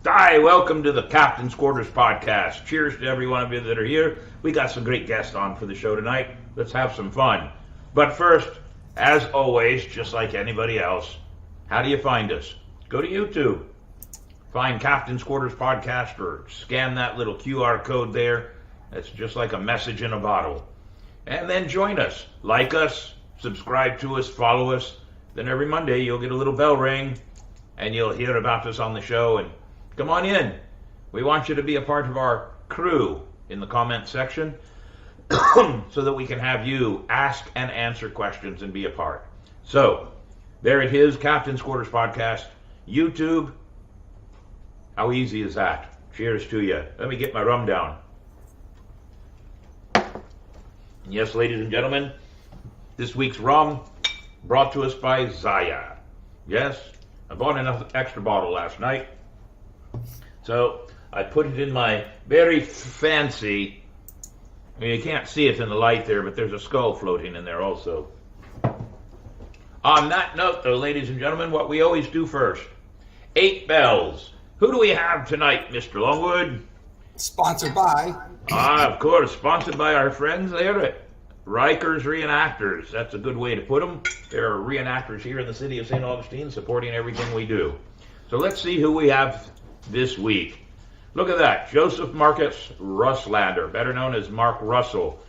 Hi, welcome to the Captain's Quarters podcast. Cheers to every one of you that are here. We got some great guests on for the show tonight. Let's have some fun. But first, as always, just like anybody else, how do you find us? Go to YouTube. Find Captain's Quarters podcast or scan that little QR code there. It's just like a message in a bottle. And then join us. Like us, subscribe to us, follow us. Then every Monday you'll get a little bell ring and you'll hear about us on the show. And come on in. We want you to be a part of our crew in the comment section so that we can have you ask and answer questions and be a part. So, there it is, Captain's Quarters Podcast, YouTube. How easy is that? Cheers to you. Let me get my rum down. Yes, ladies and gentlemen, this week's rum brought to us by Zaya. Yes, I bought an extra bottle last night. So I put it in my very fancy, I mean, you can't see it in the light there, but there's a skull floating in there also. On that note, though, ladies and gentlemen, what we always do first, 8 bells. Who do we have tonight, Mr. Longwood? Sponsored by... Of course, sponsored by our friends there at Riker's Reenactors. That's a good way to put them. There are reenactors here in the city of St. Augustine supporting everything we do. So let's see who we have this week. Look at that. Joseph Marcus Russlander, better known as Mark Russell,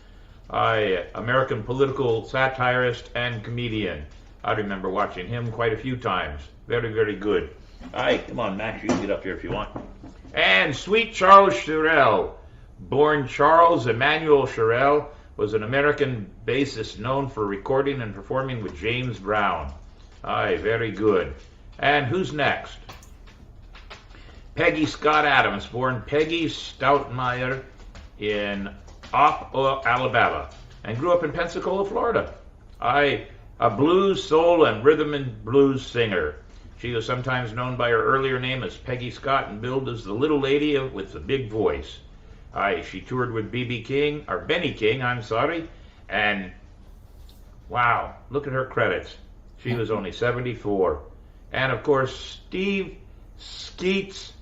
American political satirist and comedian. I remember watching him quite a few times. Very, very good. All right, come on, Max, you can get up here if you want. And Sweet Charles Shirell, born Charles Emmanuel Shirell, was an American bassist known for recording and performing with James Brown. Aye, very good. And who's next? Peggy Scott Adams, born Peggy Stoutmeyer in Opp, Alabama, and grew up in Pensacola, Florida. Aye, a blues, soul, and rhythm and blues singer. She was sometimes known by her earlier name as Peggy Scott and billed as the little lady with the big voice. She toured with Benny King, and wow, look at her credits. She was only 74. And of course, Steve Skeets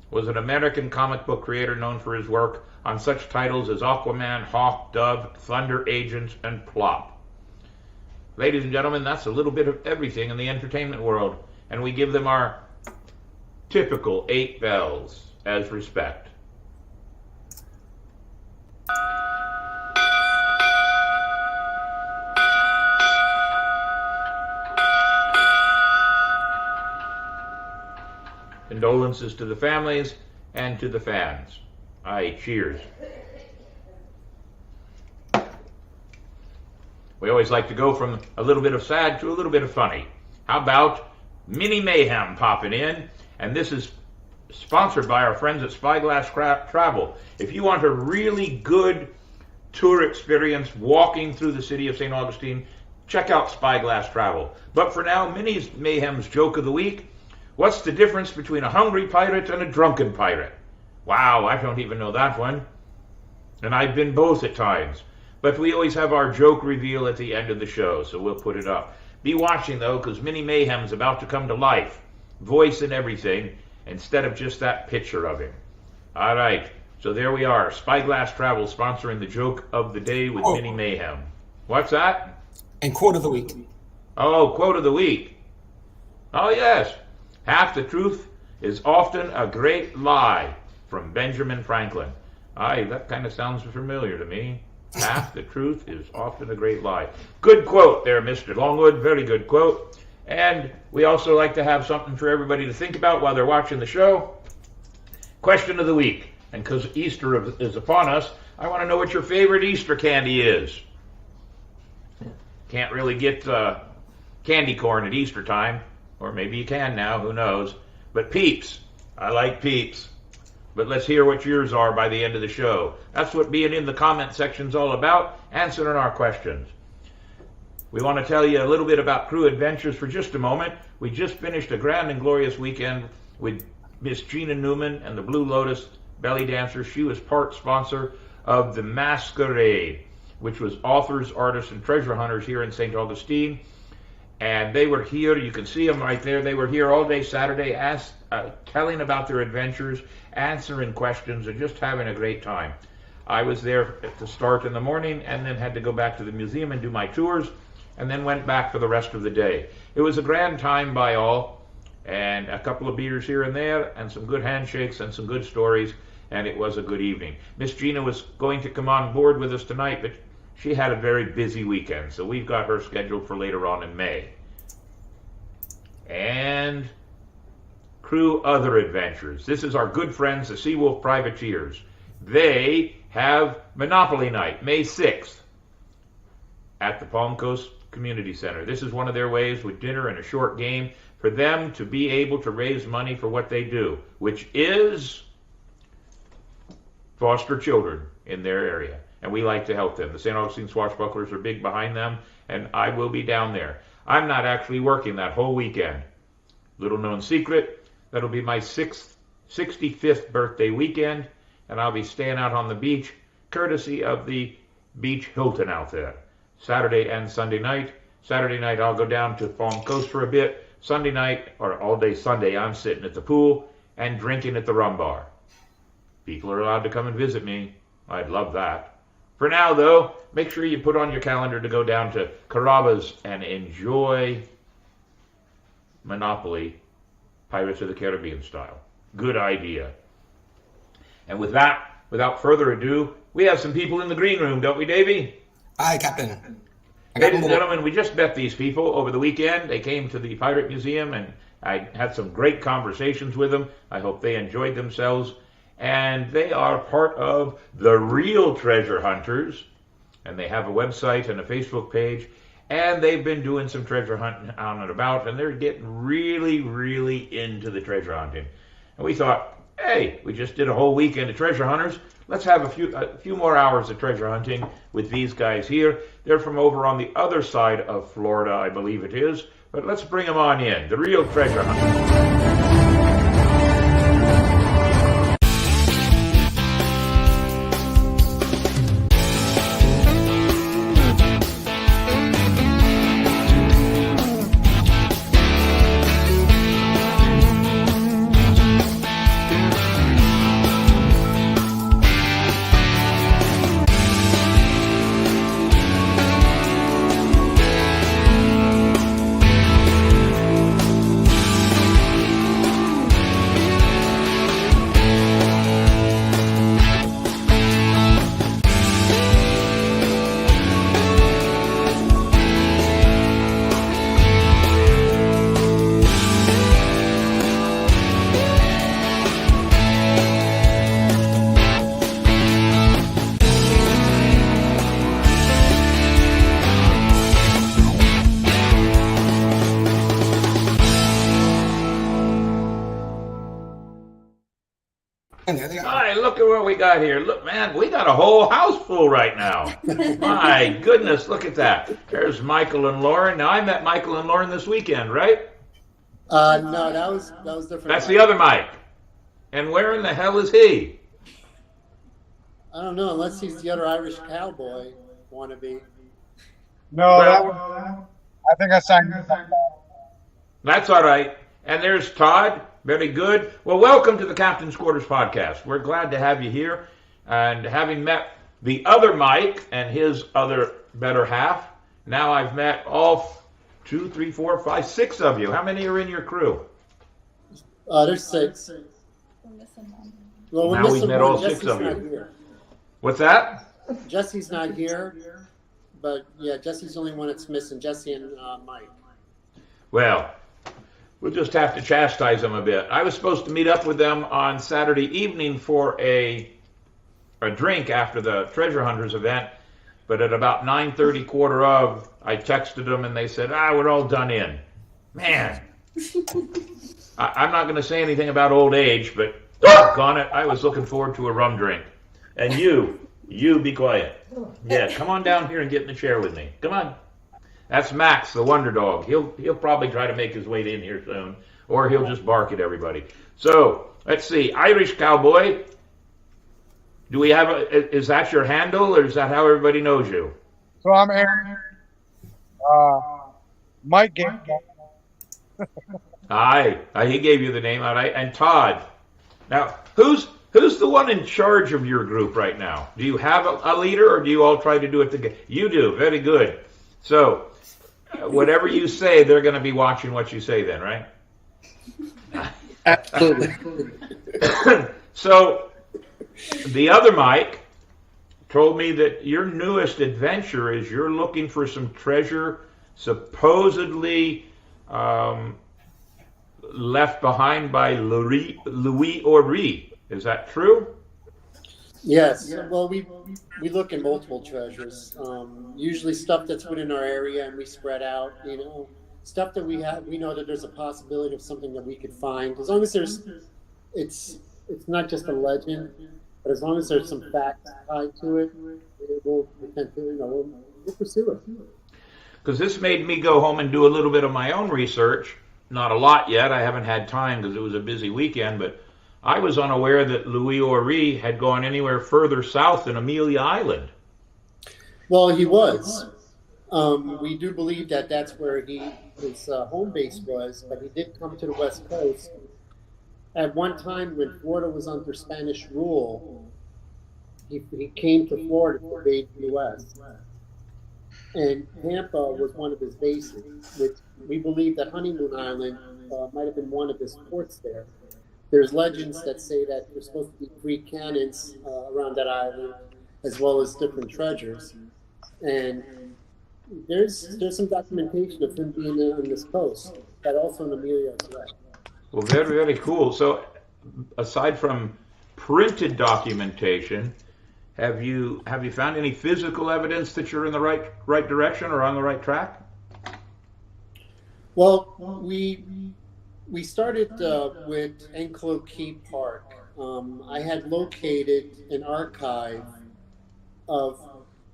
was an American comic book creator known for his work on such titles as Aquaman, Hawk, Dove, Thunder Agent, and Plop. Ladies and gentlemen, that's a little bit of everything in the entertainment world, and we give them our typical 8 bells as respect. Condolences to the families and to the fans. Aye, cheers. We always like to go from a little bit of sad to a little bit of funny. How about Mini Mayhem popping in? And this is sponsored by our friends at Spyglass Travel. If you want a really good tour experience walking through the city of St. Augustine, check out Spyglass Travel. But for now, Mini Mayhem's joke of the week. What's the difference between a hungry pirate and a drunken pirate? Wow, I don't even know that one. And I've been both at times. But we always have our joke reveal at the end of the show, so we'll put it up. Be watching, though, because Mini Mayhem's about to come to life. Voice and everything, instead of just that picture of him. All right, so there we are. Spyglass Travel sponsoring the joke of the day with Mini Mayhem. What's that? And quote of the week. Oh, quote of the week. Oh, yes. Half the truth is often a great lie, from Benjamin Franklin. Aye, that kind of sounds familiar to me. Half the truth is often a great lie. Good quote there, Mr. Longwood. Very good quote. And we also like to have something for everybody to think about while they're watching the show. Question of the week. And because Easter is upon us, I want to know what your favorite Easter candy is. Can't really get candy corn at Easter time. Or maybe you can now, who knows. But Peeps. I like Peeps. But let's hear what yours are by the end of the show. That's what being in the comment section's all about, answering our questions. We want to tell you a little bit about crew adventures for just a moment. We just finished a grand and glorious weekend with Miss Gina Newman and the Blue Lotus Belly Dancers. She was part sponsor of the Masquerade, which was authors, artists, and treasure hunters here in St. Augustine. And they were here. You can see them right there. They were here all day Saturday, telling about their adventures, answering questions, and just having a great time. I was there at the start in the morning and then had to go back to the museum and do my tours, and then went back for the rest of the day. It was a grand time by all, and a couple of beers here and there, and some good handshakes and some good stories, and it was a good evening. Miss Gina was going to come on board with us tonight, but she had a very busy weekend, so we've got her scheduled for later on in May. And crew other adventures. This is our good friends, the Seawolf Privateers. They have Monopoly Night, May 6th, at the Palm Coast Community Center. This is one of their ways, with dinner and a short game, for them to be able to raise money for what they do, which is foster children in their area. And we like to help them. The St. Augustine Swashbucklers are big behind them, and I will be down there. I'm not actually working that whole weekend. Little known secret, that'll be my 65th birthday weekend, and I'll be staying out on the beach, courtesy of the Beach Hilton out there. Saturday and Sunday night. Saturday night I'll go down to Palm Coast for a bit. Sunday night, or all day Sunday, I'm sitting at the pool and drinking at the rum bar. People are allowed to come and visit me. I'd love that. For now, though, make sure you put on your calendar to go down to Carrabba's and enjoy Monopoly, Pirates of the Caribbean style. Good idea. And with that, without further ado, we have some people in the green room, don't we, Davey? Aye, Captain. Ladies and gentlemen, we just met these people over the weekend. They came to the Pirate Museum, and I had some great conversations with them. I hope they enjoyed themselves. And they are part of the Real Treasure Hunters, and they have a website and a Facebook page, and they've been doing some treasure hunting on and about, and they're getting really, really into the treasure hunting. And we thought, hey, we just did a whole weekend of treasure hunters. Let's have a few more hours of treasure hunting with these guys here. They're from over on the other side of Florida, I believe it is, but let's bring them on in. The Real Treasure Hunters. And there they are. Hi, look at what we got here. Look, man, we got a whole house full right now. My goodness, look at that. There's Michael and Lauren. Now, I met Michael and Lauren this weekend, right? No, that was different. That's the other Mike. And where in the hell is he? I don't know, unless he's the other Irish cowboy wannabe. No, Well- that was. I think I signed. That's all right. And there's Todd. Very good. Well, welcome to the Captain's Quarters podcast. We're glad to have you here. And having met the other Mike and his other better half, now I've met all 2, 3, 4, 5, 6 of you. How many are in your crew? There's 6. Well, we're Now we've missing met one. all 6 Jesse's of not you. here. What's that? Jesse's not here, but yeah, Jesse's the only one that's missing. Jesse and Mike. Well, we'll just have to chastise them a bit. I was supposed to meet up with them on Saturday evening for a drink after the Treasure Hunters event, but at about 9:30, quarter of, I texted them and they said, we're all done in. Man, I'm not going to say anything about old age, but doggone it, I was looking forward to a rum drink. And you be quiet. Yeah, come on down here and get in the chair with me. Come on. That's Max, the Wonder Dog. He'll probably try to make his way in here soon, or he'll just bark at everybody. So, let's see. Irish Cowboy. Do we have is that your handle, or is that how everybody knows you? So I'm Aaron. Mike gave Aye, he gave you the name, all right. And Todd. Now, who's the one in charge of your group right now? Do you have a leader, or do you all try to do it together? You do. Very good. So, whatever you say, they're going to be watching what you say then, right? Absolutely. So, the other Mike told me that your newest adventure is you're looking for some treasure supposedly left behind by Louis Ori. Is that true? Yes. Well, we look in multiple treasures. Usually stuff that's within our area, and we spread out. You know, stuff that we have. We know that there's a possibility of something that we could find. As long as it's not just a legend, but as long as there's some facts tied to it, we'll pursue it. Because this made me go home and do a little bit of my own research. Not a lot yet. I haven't had time because it was a busy weekend, but I was unaware that Louis Ori had gone anywhere further south than Amelia Island. Well, he was. We do believe that that's where his home base was, but he did come to the West Coast. At one time, when Florida was under Spanish rule, he came to Florida to invade the U.S. And Tampa was one of his bases, which we believe that Honeymoon Island might have been one of his ports there. There's legends that say that there's supposed to be 3 cannons around that island, as well as different treasures. And there's some documentation of him being there on this coast, but also in Amelia as well. Well, very, very cool. So, aside from printed documentation, have you found any physical evidence that you're in the right direction or on the right track? Well, we started with Enclo Key Park. I had located an archive of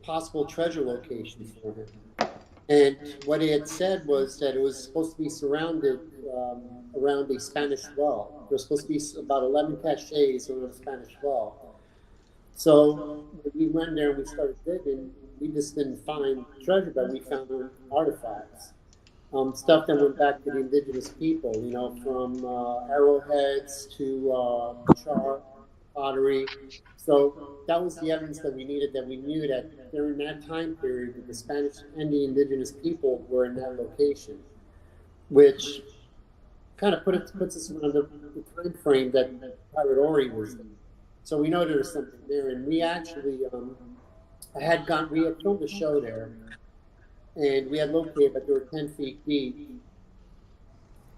possible treasure locations for him. And what he had said was that it was supposed to be surrounded around a Spanish well. There was supposed to be about 11 caches around a Spanish well. So when we went there and we started digging, we just didn't find treasure, but we found artifacts. Stuff that went back to the indigenous people, you know, from arrowheads to char, pottery. So that was the evidence that we needed, that we knew that during that time period, the Spanish and the indigenous people were in that location, which kind of puts us around the time frame that Favorite Rum was in. So we know there's something there, and we actually, we had filmed a show there, and we had located, but they were 10 feet deep.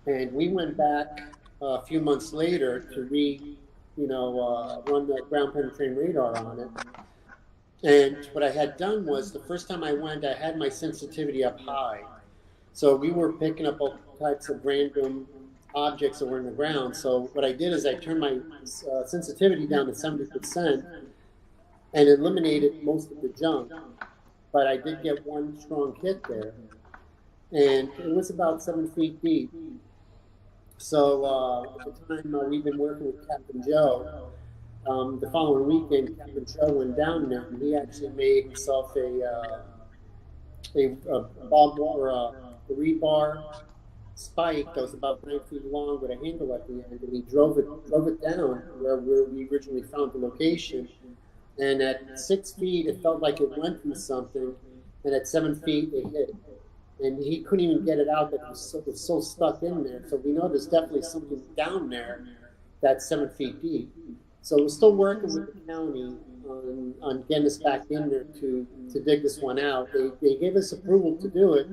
And we went back a few months later to run the ground penetrating radar on it. And what I had done was, the first time I went, I had my sensitivity up high. So we were picking up all types of random objects that were in the ground. So what I did is I turned my sensitivity down to 70% and eliminated most of the junk. But I did get one strong hit there. And it was about 7 feet deep. So at the time we've been working with Captain Joe. The following weekend, Captain Joe went down there, and he actually made himself a rebar spike that was about 9 feet long with a handle at the end, and he drove it down where we originally found the location. And at 6 feet, it felt like it went through something, and at 7 feet, it hit. And he couldn't even get it out, that it was so stuck in there. So we know there's definitely something down there that's 7 feet deep. So we're still working with the county on getting us back in there to dig this one out. They gave us approval to do it,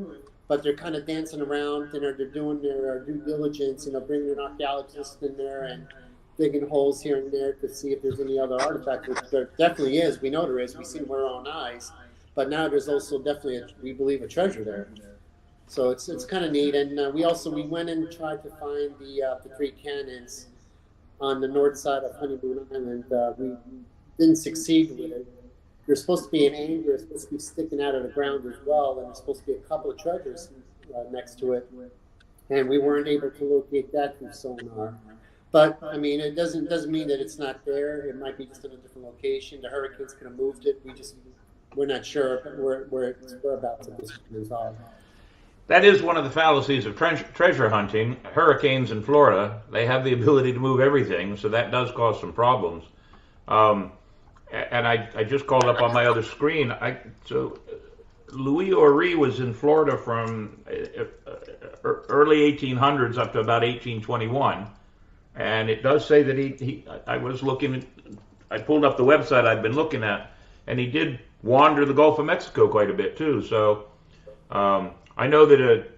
but they're kind of dancing around, and they're doing their due diligence, bringing an archaeologist in there and digging holes here and there to see if there's any other artifacts, which there definitely is. We know there is. We've seen it with our own eyes. But now there's also definitely, we believe, a treasure there. So it's kind of neat. And we went and tried to find the 3 cannons on the north side of Honeymoon Island. We didn't succeed with it. There's supposed to be an anchor, it's supposed to be sticking out of the ground as well, and there's supposed to be a couple of treasures next to it. And we weren't able to locate that through sonar. But I mean, it doesn't mean that it's not there. It might be just in a different location. The hurricanes could have moved it. We're not sure where its whereabouts at this point is all. That is one of the fallacies of treasure hunting. Hurricanes in Florida, they have the ability to move everything, so that does cause some problems. And I just called up on my other screen. So Louis Horry was in Florida from early 1800s up to about 1821, and it does say that I was looking. I pulled up the website I'd been looking at, and he did wander the Gulf of Mexico quite a bit too. So I know that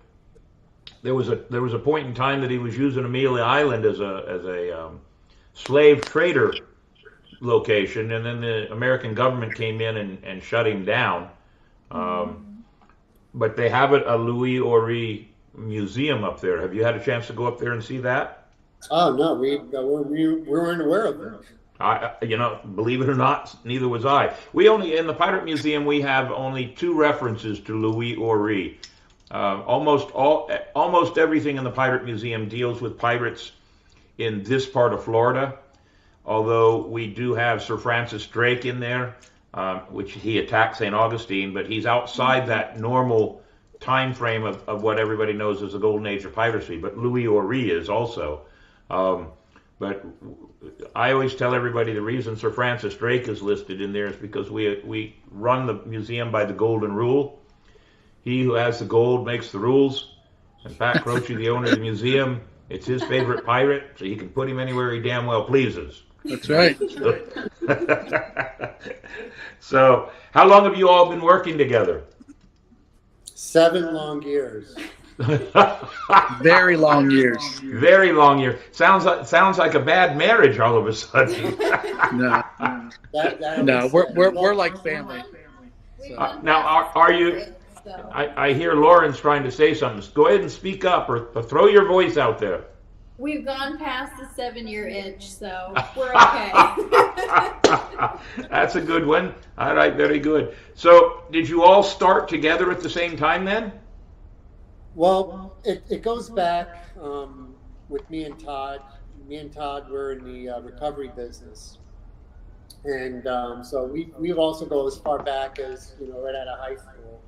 there was a point in time that he was using Amelia Island as a slave trader location, and then the American government came in and shut him down. But they have a Louis Horry museum up there. Have you had a chance to go up there and see that? Oh no, we weren't aware of it. Believe it or not, neither was I. In the Pirate Museum, we have only 2 references to Louis Horry. Almost everything in the Pirate Museum deals with pirates in this part of Florida. Although we do have Sir Francis Drake in there, which he attacked St. Augustine, but he's outside that normal time frame of what everybody knows as the golden age of piracy. But Louis Horry is also. But I always tell everybody the reason Sir Francis Drake is listed in there is because we run the museum by the golden rule. He who has the gold makes the rules. And Pat Croce, the owner of the museum, it's his favorite pirate, so he can put him anywhere he damn well pleases. That's right. So, how long have you all been working together? 7 long years. Very long years. Very long years. Sounds like a bad marriage all of a sudden. No, we're like family. So. Now, are you? I hear Lauren's trying to say something. Go ahead and speak up, or throw your voice out there. We've gone past the 7-year itch, so we're okay. That's a good one. All right, very good. So, did you all start together at the same time then? Well, it goes back with me and Todd. Me and Todd were in the recovery business. And so we've also go as far back as, right out of high school.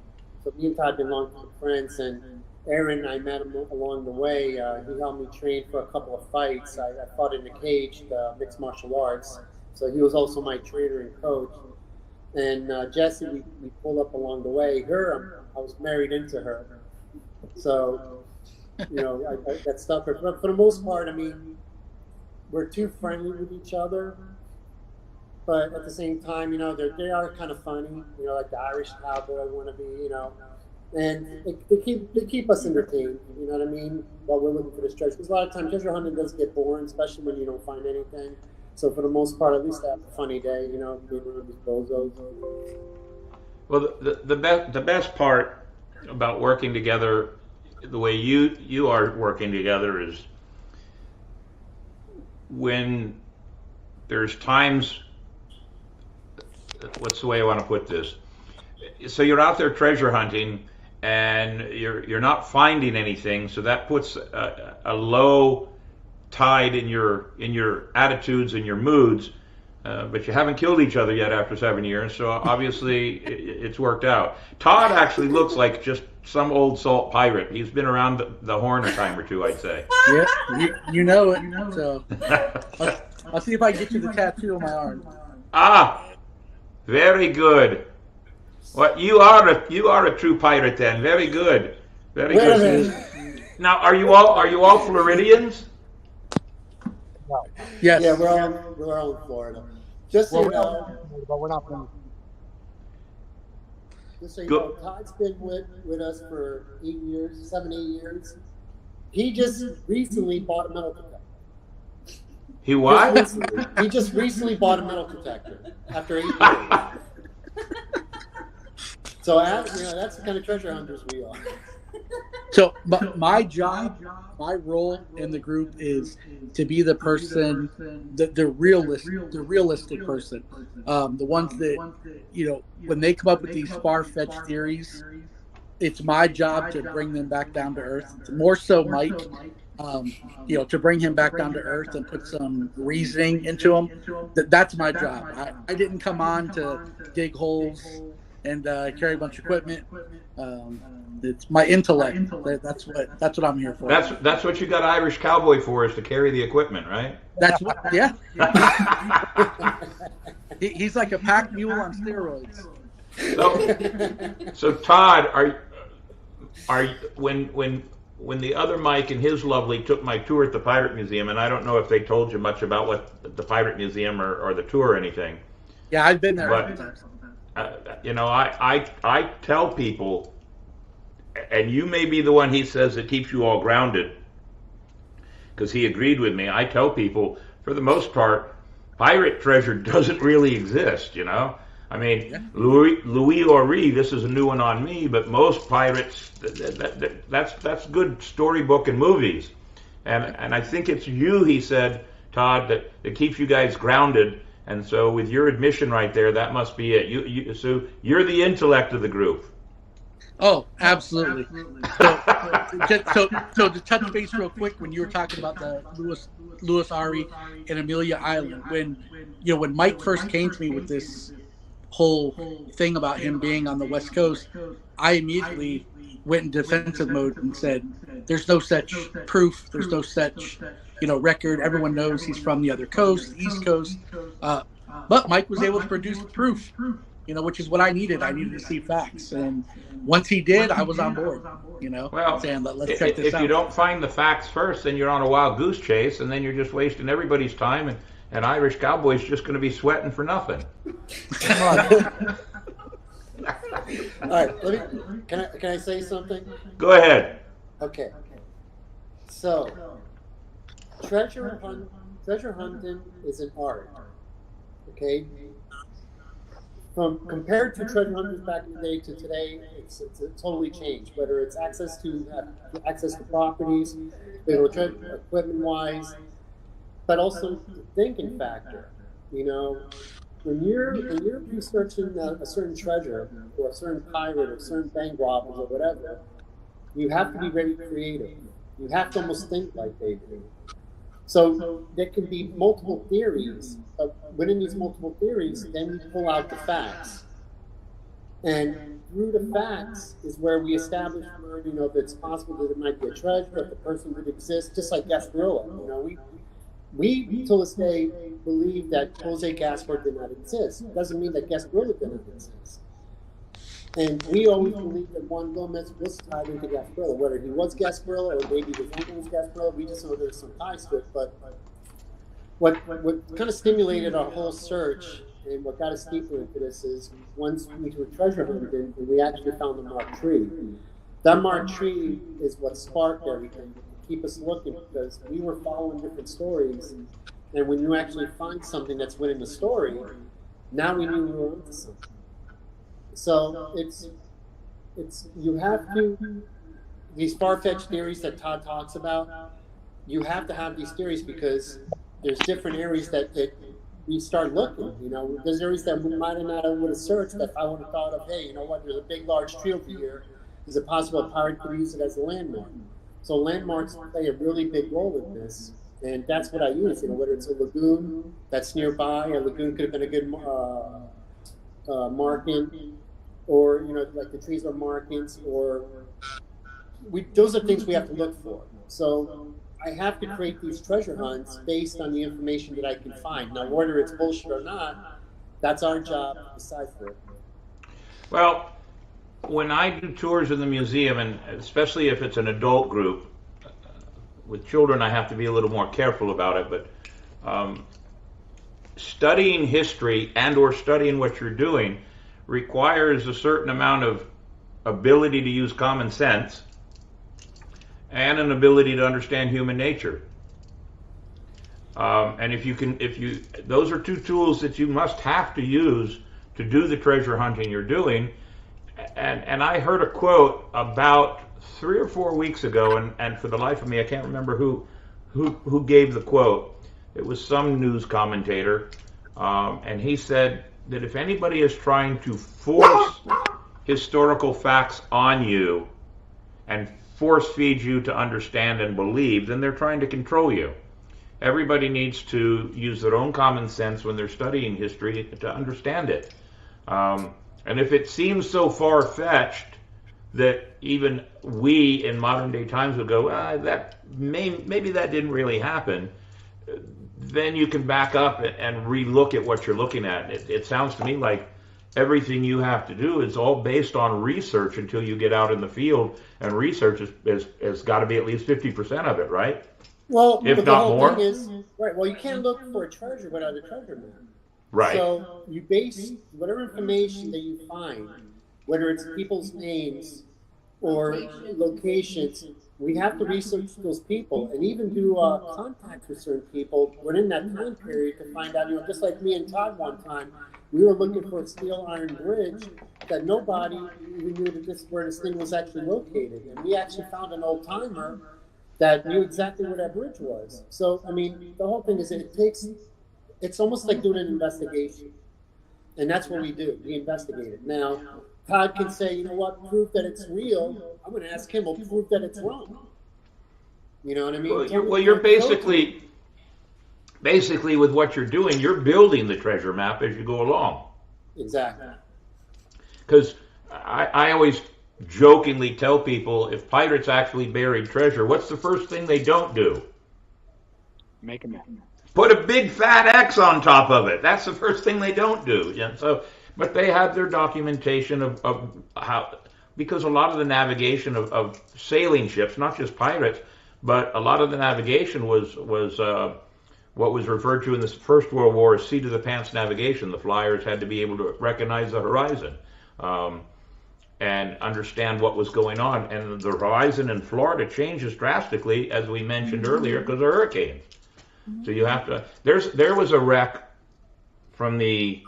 So me and Todd have been long-term friends, and Aaron, I met him along the way. He helped me train for a couple of fights. I fought in the cage, mixed martial arts. So he was also my trainer and coach. And Jessie, we pulled up along the way. I was married into her. So, I got stuck with her. But for the most part, we're too friendly with each other. But at the same time, they are kind of funny, like the Irish cowboy wannabe, and they keep us entertained, you know what I mean, while we're looking for this treasure. Because a lot of times treasure hunting does get boring, especially when you don't find anything. So for the most part, at least I have a funny day, being one of these bozos. Well, the best part about working together, the way you are working together, is when there's times. What's the way I want to put this? So you're out there treasure hunting, and you're not finding anything. So that puts a low tide in your attitudes and your moods. But you haven't killed each other yet after 7 years. So obviously it's worked out. Todd actually looks like just some old salt pirate. He's been around the horn a time or two, I'd say. Yeah, you know it. So I'll see if I can get you the tattoo on my arm. Ah. Very good. Well, you are a true pirate then. Very good. Very good. Now, are you all Floridians? No. Yes. Yeah, we're all in Florida. Just so you know, But we're not from. just so you know, Todd's been with us for 7, 8 years. He just recently bought a metal detector. He what? He just recently bought a metal detector after 8 years. So that's the kind of treasure hunters we are. So my job, my role in the group is to be the person, the realistic person, the ones that when they come up with these far-fetched theories, it's my job to bring them back down to earth. More so, Mike. To bring him back down to earth and put some reasoning into him. That's my job. I didn't come on to dig holes and carry a bunch of equipment. It's my intellect. That's what I'm here for. That's what you got Irish Cowboy for, is to carry the equipment, right? That's what. Yeah. He's like a pack mule on steroids. So Todd, are when the other Mike and his lovely took my tour at the Pirate Museum, and I don't know if they told you much about what the Pirate Museum or the tour or anything. Yeah, I've been there. But I tell people, and you may be the one he says that keeps you all grounded, because he agreed with me. I tell people, for the most part, pirate treasure doesn't really exist, I mean, Louis Horry, this is a new one on me, but most pirates, that's good storybook and movies. And I think it's you, he said, Todd, that keeps you guys grounded. And so with your admission right there, that must be it. So you're the intellect of the group. Oh, absolutely. So to touch base real quick, when you were talking about the Louis Horry and Amelia Island, when Mike first came to me with this whole thing about him being on the West Coast, I immediately went in defensive mode and said, there's no such proof, there's no such record. Everyone knows he's from the other coast, the East Coast. But Mike was able to produce proof, which is what I needed. I needed to see facts. And once he did, I was on board, well, saying, let's check this out. If you don't find the facts first, then you're on a wild goose chase, and then you're just wasting everybody's time, and Irish Cowboy's just going to be sweating for nothing. Come on. All right, can I say something? Go ahead. Okay. So, treasure hunting is an art. Okay. Compared to treasure hunters back in the day to today, it's totally changed. Whether it's access to properties, equipment wise, but also the thinking factor. When you're researching a certain treasure or a certain pirate or certain bank robbers or whatever, you have to be very creative. You have to almost think like they do. So there can be multiple theories, but within these multiple theories, then we pull out the facts. And through the facts is where we establish where, if it's possible that it might be a treasure, if the person would exist, just like Gasparilla. We till this day believe that Jose Gaspar did not exist. It doesn't mean that Gasparilla didn't exist. And we always believe that Juan Gomez was tied into Gasparilla, whether he was Gasparilla or maybe his uncle was Gasparilla. We just know there's some ties to it. But what kind of stimulated our whole search and what got us deeper into this is once we were treasure hunting and we actually found the marked tree. That marked tree is what sparked everything to keep us looking, because we were following different stories. And when you actually find something that's within the story, now we knew we were onto something. So it's you have to, these far-fetched theories that Todd talks about, you have to have these theories because there's different areas that we start looking. There's areas that we might not would have searched that I would have thought of, hey, there's a big large tree over here. Is it possible a pirate could use it as a landmark? So landmarks play a really big role in this, and that's what I use. Whether it's a lagoon that's nearby, a lagoon could have been a good marking, or like the trees are markings, or those are things we have to look for. So I have to create these treasure hunts based on the information that I can find. Now, whether it's bullshit or not, that's our job to decipher it. Well, when I do tours in the museum, and especially if it's an adult group, with children I have to be a little more careful about it, but studying history and or studying what you're doing requires a certain amount of ability to use common sense and an ability to understand human nature. And those are two tools that you must have to use to do the treasure hunting you're doing. And I heard a quote about 3 or 4 weeks ago, and for the life of me, I can't remember who gave the quote. It was some news commentator, and he said that if anybody is trying to force historical facts on you and force feed you to understand and believe, then they're trying to control you. Everybody needs to use their own common sense when they're studying history to understand it. And if it seems so far-fetched that even we in modern day times would go, maybe that didn't really happen. Then you can back up and relook at what you're looking at. It sounds to me like everything you have to do is all based on research until you get out in the field, and research has got to be at least 50% of it, right? Well, if but not the whole more. thing is, right. Well, you can't look for a treasure without a treasure map. Right. So you base whatever information that you find, whether it's people's names or locations, we have to research those people and even do contacts with certain people within that time period to find out, just like me and Todd one time, we were looking for a steel iron bridge that nobody even knew that where this thing was actually located. And we actually found an old timer that knew exactly where that bridge was. So, I mean, the whole thing is it's almost like doing an investigation. And that's what we do. We investigate it. Now, Todd can say, prove that it's real. I'm going to ask him, well, prove that it's wrong. You know what I mean? Well, you're basically with what you're doing, you're building the treasure map as you go along. Exactly. Because I always jokingly tell people, if pirates actually buried treasure, what's the first thing they don't do? Make a map. Put a big fat X on top of it. That's the first thing they don't do. Yeah, so, but they have their documentation of how, because a lot of the navigation of sailing ships, not just pirates, but a lot of the navigation was what was referred to in the First World War as seat of the pants navigation. The flyers had to be able to recognize the horizon and understand what was going on. And the horizon in Florida changes drastically, as we mentioned earlier, because of hurricanes. So you have to. There was a wreck from the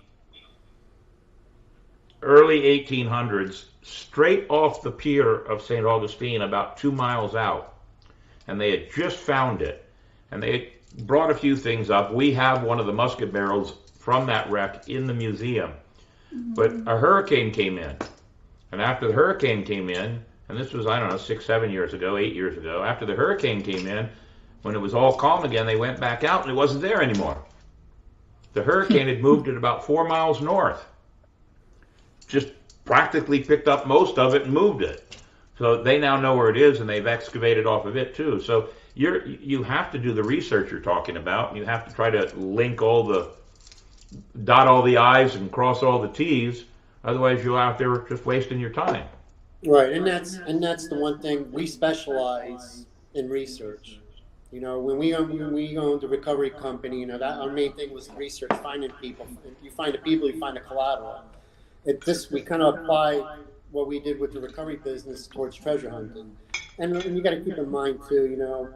early 1800s, straight off the pier of St. Augustine, about 2 miles out, and they had just found it, and they brought a few things up. We have one of the musket barrels from that wreck in the museum, but a hurricane came in, and after the hurricane came in, and this was, I don't know, 6, 7 years ago, 8 years ago, after the hurricane came in, when it was all calm again, they went back out and it wasn't there anymore. The hurricane had moved it about 4 miles north. Just practically picked up most of it and moved it. So they now know where it is, and they've excavated off of it too. So you have to do the research you're talking about, and you have to try to dot all the I's and cross all the T's. Otherwise, you're out there just wasting your time. Right, and that's the one thing we specialize in research. When we owned the recovery company, that our main thing was research, finding people. You find the people, you find the collateral. We kind of apply what we did with the recovery business towards treasure hunting. And you got to keep in mind too,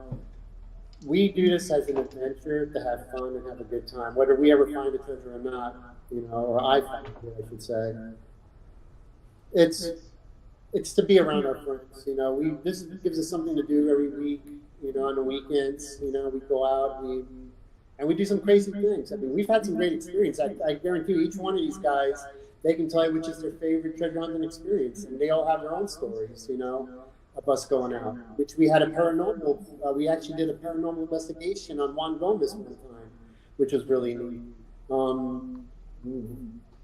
we do this as an adventure to have fun and have a good time, whether we ever find a treasure or not, or I find it, I should say. It's to be around our friends, this gives us something to do every week, on the weekends, we go out and we do some crazy things. I mean, we've had some great experience. I guarantee each one of these guys, they can tell you which is their favorite treasure hunting experience, and they all have their own stories, of us going out. Which we had we actually did a paranormal investigation on Juan Gomez one time, which was really neat. And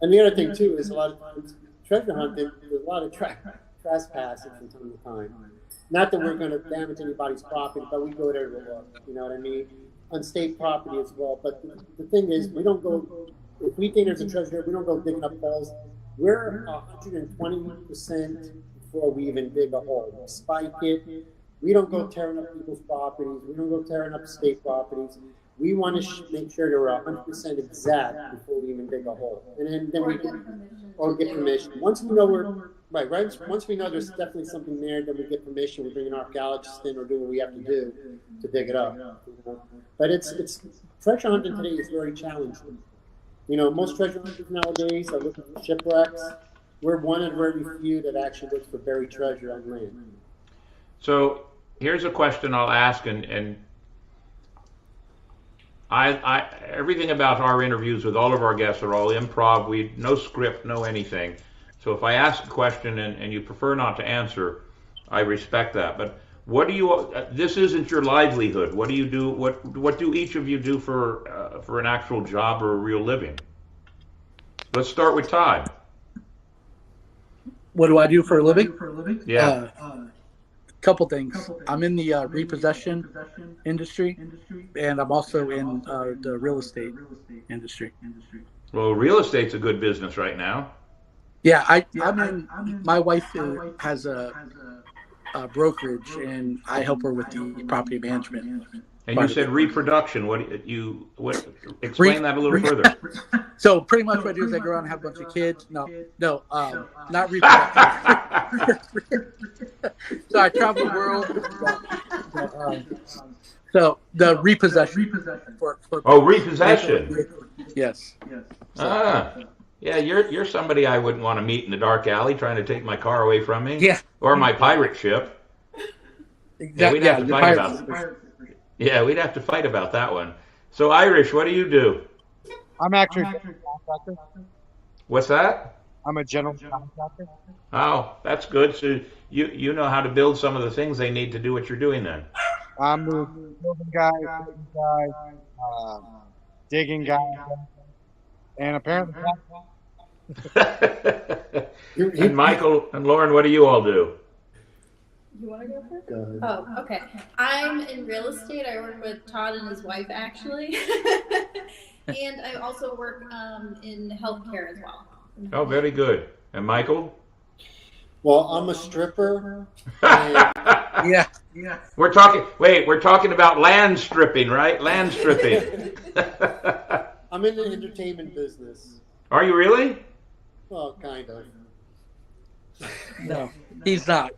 the other thing too is a lot of times treasure hunting, there's a lot of trespassing from time to time. Not that we're going to damage anybody's property, but we go there to look. You know what I mean? On state property as well. But the thing is, we don't go. If we think there's a treasure, we don't go digging up holes. We're 120% before we even dig a hole. We spike it. We don't go tearing up people's properties. We don't go tearing up state properties. We want to make sure that we're 100% exact before we even dig a hole. And then we can, or get permission. Once we know once we know there's definitely something there, then we get permission. We bring an archaeologist in or do what we have to do to dig it up. But it's treasure hunting today is very challenging. Most treasure hunters nowadays are looking for shipwrecks. We're one of the very few that actually looks for buried treasure on land. So here's a question I'll ask, and I everything about our interviews with all of our guests are all improv. No script, no anything. So if I ask a question and you prefer not to answer, I respect that. But what do you? This isn't your livelihood. What do you do? What do each of you do for an actual job or a real living? Let's start with Todd. What do I do for a living? Yeah. Couple things. I'm in the repossession industry, and I'm also in the real estate industry. Well, real estate's a good business right now. Yeah, I'm in. My wife has a brokerage, and I help her with the property management. And you said reproduction. What? Explain that a little further. So pretty much what I do is I go around and have a bunch of kids. No, not reproduction. So I travel the world. So the repossession. Repossession. Yes. Yeah, you're somebody I wouldn't want to meet in the dark alley trying to take my car away from me. Yeah. Or my pirate ship. Yeah, we'd have to fight about it. Yeah, we'd have to fight about that one. So, Irish, what do you do? I'm actually a general contractor. What's that? I'm a general contractor. Oh, that's good. So you know how to build some of the things they need to do what you're doing then. I'm the building guy, digging guy, and apparently. And Michael and Lauren, what do you all do? You want to go first? Go ahead. Oh, okay. I'm in real estate. I work with Todd and his wife, actually. And I also work in healthcare as well. Oh, very good. And Michael? Well, I'm a stripper. Yeah. We're talking about land stripping, right? Land stripping. I'm in the entertainment business. Are you really? Well, kind of. No, he's not.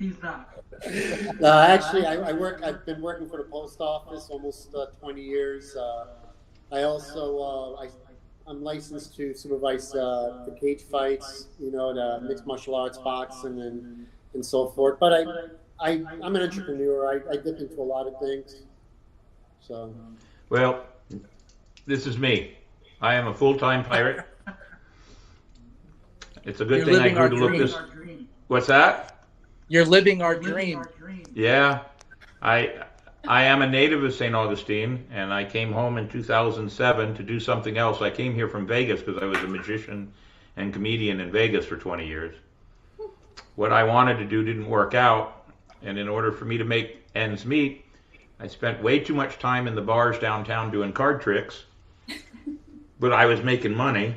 Actually, I've been working for the post office almost 20 years. I also I'm licensed to supervise the cage fights, the mixed martial arts, boxing, and so forth. But I'm an entrepreneur. I dip into a lot of things. So. Well, this is me. I am a full-time pirate. It's a good thing I grew to look this. What's that? You're living our dream. Yeah, I am a native of St. Augustine, and I came home in 2007 to do something else. I came here from Vegas because I was a magician and comedian in Vegas for 20 years. What I wanted to do didn't work out, and in order for me to make ends meet, I spent way too much time in the bars downtown doing card tricks, but I was making money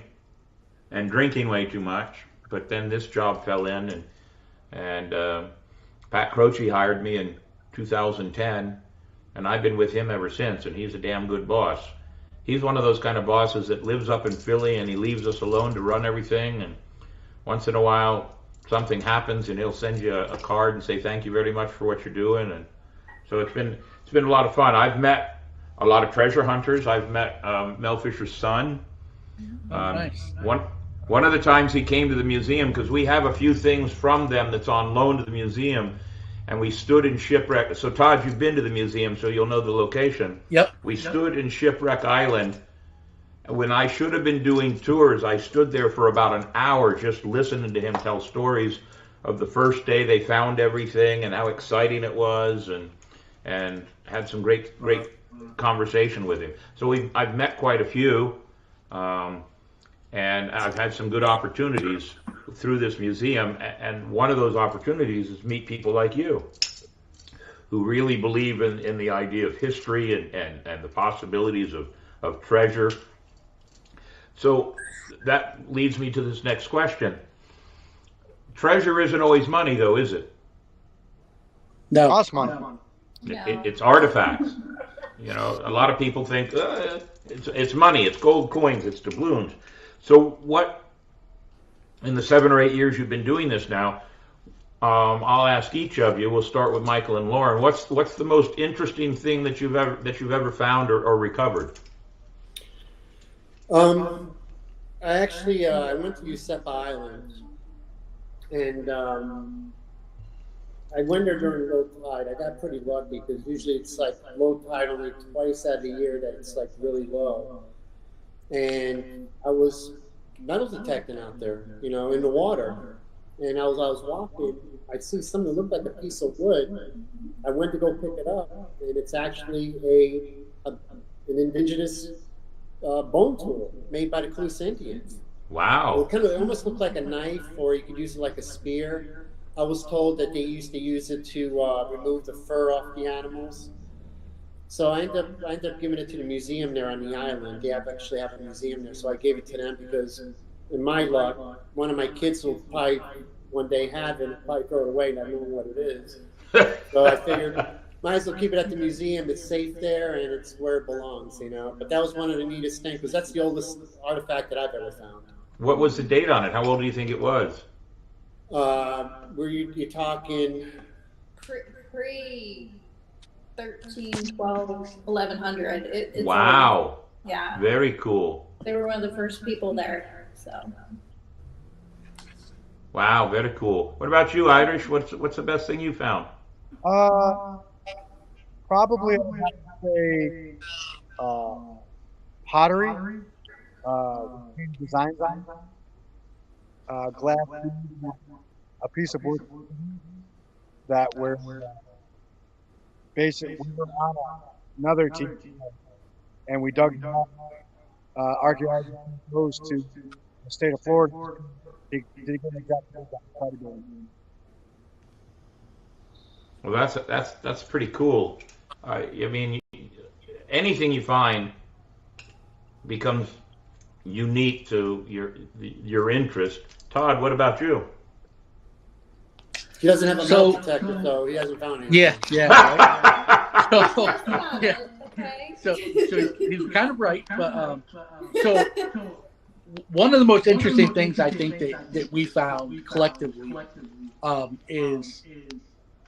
and drinking way too much. But then this job fell in, and Pat Croce hired me in 2010, and I've been with him ever since, and he's a damn good boss. He's one of those kind of bosses that lives up in Philly, and he leaves us alone to run everything, and once in a while something happens, and he'll send you a card and say thank you very much for what you're doing, and so it's been a lot of fun. I've met a lot of treasure hunters. I've met Mel Fisher's son. Nice. One of the times he came to the museum, because we have a few things from them that's on loan to the museum, and we stood in Shipwreck. So Todd, you've been to the museum, so you'll know the location. Yep. We stood in Shipwreck Island. When I should have been doing tours, I stood there for about an hour just listening to him tell stories of the first day they found everything and how exciting it was, and had some great conversation with him. So I've met quite a few. And I've had some good opportunities through this museum, and one of those opportunities is meet people like you, who really believe in the idea of history and the possibilities of treasure. So that leads me to this next question. Treasure isn't always money, though, is it? No. Cost money. No. It's artifacts. A lot of people think it's money, it's gold coins, it's doubloons. So what, in the 7 or 8 years you've been doing this now, I'll ask each of you. We'll start with Michael and Lauren. What's the most interesting thing that you've ever found or recovered? I went to Yusepa Island, and I went there during low tide. I got pretty lucky because usually it's like low tide only twice out of the year that it's like really low. And I was metal detecting out there, in the water. And as I was walking, I see something that looked like a piece of wood. I went to go pick it up, and it's actually an indigenous bone tool made by the Cluse Indians. Wow. It almost looked like a knife, or you could use it like a spear. I was told that they used to use it to remove the fur off the animals. So I ended up giving it to the museum there on the island. They actually have a museum there, so I gave it to them because, in my luck, one of my kids will probably one day have it and probably throw it away, not knowing what it is. So I figured, might as well keep it at the museum. It's safe there, and it's where it belongs, you know. But that was one of the neatest things, because that's the oldest artifact that I've ever found. What was the date on it? How old do you think it was? Were you talking? Pre 13, 12, 1100. It's Wow. old. Yeah. Very cool. They were one of the first people there, so. Wow, very cool. What about you, Irish? What's the best thing you found? Probably I would have to say pottery, designs on it, glass, a piece of wood that were basically we were on another team and we dug archaeologists goes to the state of Florida. They get exactly that. Well, that's pretty cool. I mean, anything you find becomes unique to your interest. Todd, what about you? He doesn't have a metal detector, so he hasn't found anything. Yeah. Right? So he's kind of right, but so one of the most interesting things I think that we found collectively is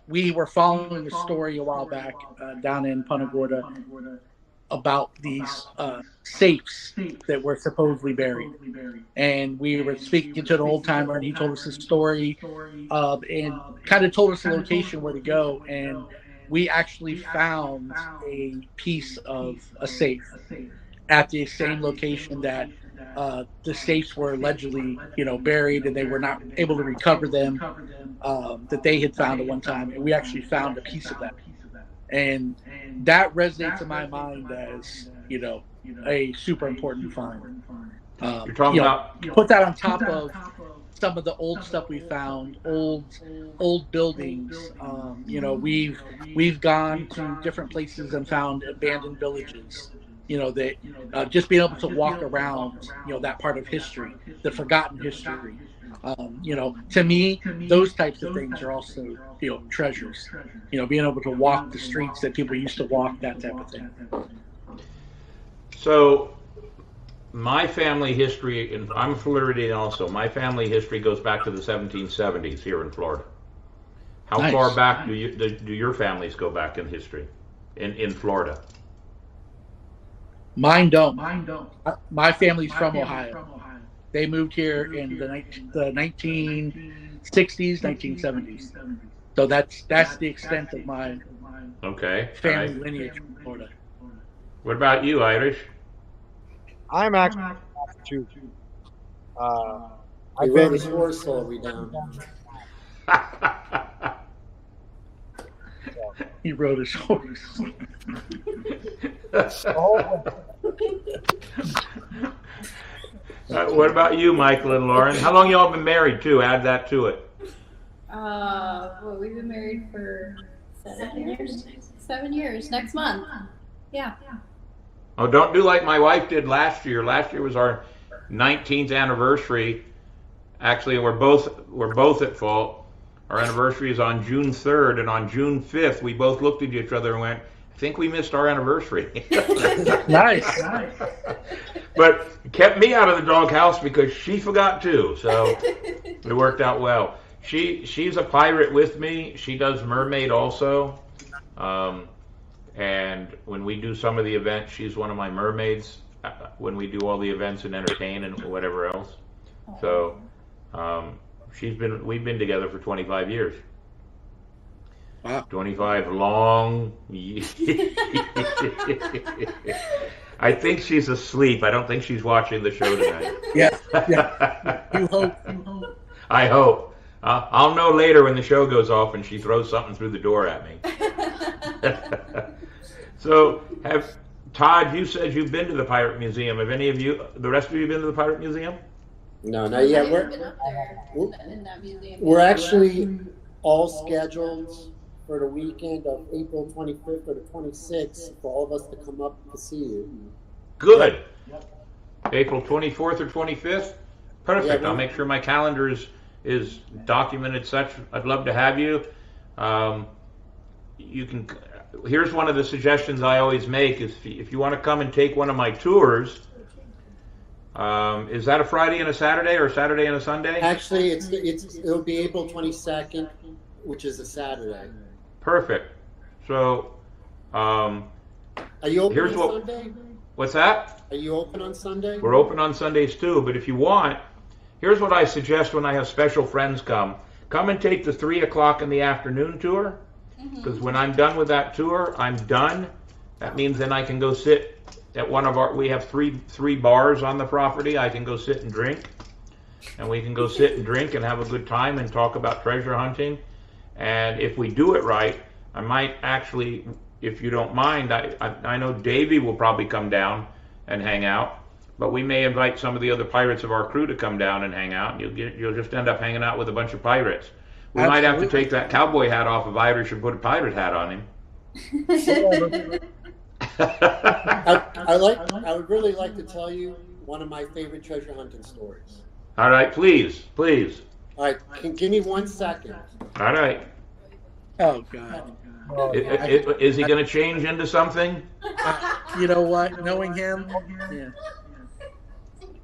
we were following a story a while back down in Punta Gorda about these safes that were supposedly buried. And we were speaking to an old timer, and he told us his story and kind of told us the location where to go. And we actually found a piece of a safe at the same location that the safes were allegedly, buried, and they were not able to recover them, that they had found at one time. And we actually found a piece of that. And that resonates in my mind as, a super important find. You're talking about put that on top of some of the old stuff we found, old buildings. We've gone to different places and found abandoned villages. That just being able to walk around, that part of history, the forgotten history. To me, those types of things are also, treasures. Being able to walk the streets that people used to walk, that type of thing. So, my family history, and I'm Floridian also. My family history goes back to the 1770s here in Florida. How Nice. far back do your families go back in history in Florida? Mine don't. My family's from Ohio. They moved here in the 1960s, 1970s. So that's the extent of my Okay. family All right. lineage from Florida. What about you, Irish? I'm actually Massachusetts. He wrote his horse story down. He rode his horse. What about you, Michael and Lauren? How long y'all been married too? Add that to it. We've been married for 7 years. 7 years next month. Yeah. Oh, don't do like my wife did last year. Last year was our 19th anniversary. Actually, we're both at fault. Our anniversary is on June 3rd, and on June 5th, we both looked at each other and went, I think we missed our anniversary. Nice. But it kept me out of the doghouse because she forgot too. So it worked out well. She's a pirate with me. She does mermaid also. And when we do some of the events, she's one of my mermaids when we do all the events and entertain and whatever else. So we've been together for 25 years. Wow. 25 long years. I think she's asleep. I don't think she's watching the show tonight. Yeah. You hope. I hope. I'll know later when the show goes off and she throws something through the door at me. So, Todd, you said you've been to the Pirate Museum. Have any of you, the rest of you, been to the Pirate Museum? No, not yet. I haven't been up there in that museum. We're actually all scheduled for the weekend of April 25th or the 26th for all of us to come up to see you. Good. April 24th or 25th? Perfect. Yeah, I'll make sure my calendar is documented such. I'd love to have you. You can. Here's one of the suggestions I always make: if you want to come and take one of my tours, is that a Friday and a Saturday, or a Saturday and a Sunday? Actually, it'll be April 22nd, which is a Saturday. Perfect. So, Are you open here's on Sunday? what's that? Are you open on Sunday? We're open on Sundays too, but if you want, here's what I suggest when I have special friends come. Come and take the 3 o'clock in the afternoon tour, because when I'm done with that tour, I'm done. That means then I can go sit at one of we have three bars on the property. I can go sit and drink, and we can go sit and drink and have a good time and talk about treasure hunting. And if we do it right, I might actually, if you don't mind, I know Davey will probably come down and hang out, but we may invite some of the other pirates of our crew to come down and hang out. You'll just end up hanging out with a bunch of pirates. We might have to take that cowboy hat off of Irish and put a pirate hat on him. I would really like to tell you one of my favorite treasure hunting stories. All right, please. All right, give me 1 second. All right. Oh God. Is he going to change into something? You know what? Knowing him, yeah.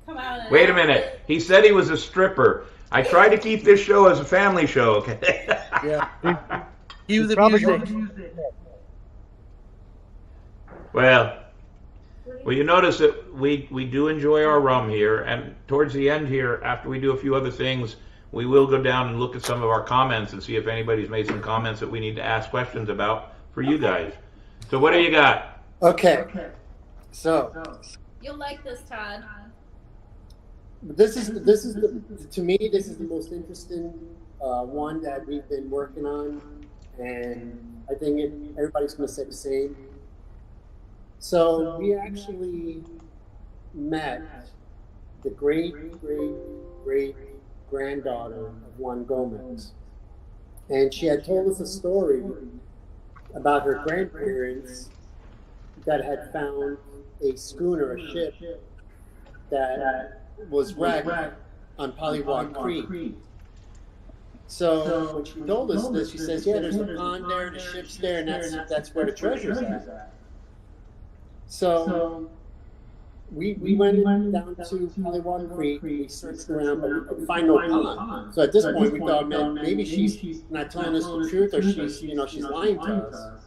Come out and Wait a minute. He said he was a stripper. I try to keep this show as a family show, okay? Yeah. Cue the Probably music. Well, you notice that we do enjoy our rum here, and towards the end here, after we do a few other things, we will go down and look at some of our comments and see if anybody's made some comments that we need to ask questions about for you guys. So what do you got? Okay. So You'll like this, Todd. this is to me this is the most interesting one that we've been working on, and I think everybody's going to say the same. So we actually met the great granddaughter of Juan Gomez, and she had told us a story about her grandparents that had found a schooner, a ship that was wrecked on Pollywog Creek. So when she told us this, she says, "Yeah, there's a pond there, the ship's there, and that's where the treasure's at." So we went down to Pollywog Creek, we searched around, but we couldn't find no pond. So at this point, we thought, man, maybe she's not telling us the truth, or she's lying to us.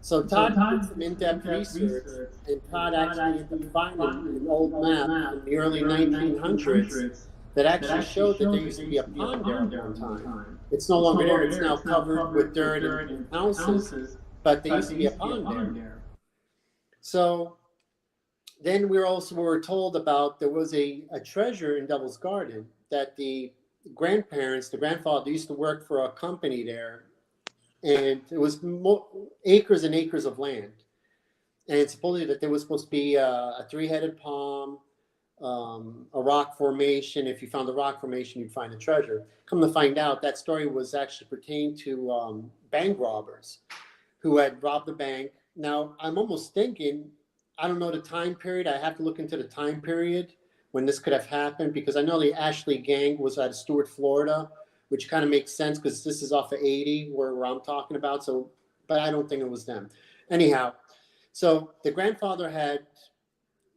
So Todd did some in-depth research, and Todd actually ended up finding an old map in the early 1900s that actually showed that there used to be a pond there at one time. It's no longer there. It's now covered with dirt and houses, but there used to be a pond there. So then we were told about there was a treasure in Devil's Garden that the grandfather used to work for a company there, and it was acres and acres of land. And supposedly that there was supposed to be a three-headed palm, a rock formation. If you found the rock formation, you'd find the treasure. Come to find out, that story was actually pertained to bank robbers who had robbed the bank. Now, I'm almost thinking, I don't know the time period. I have to look into the time period when this could have happened, because I know the Ashley gang was out of Stuart, Florida, which kind of makes sense because this is off of 80 where I'm talking about. So, but I don't think it was them. Anyhow, so the grandfather had,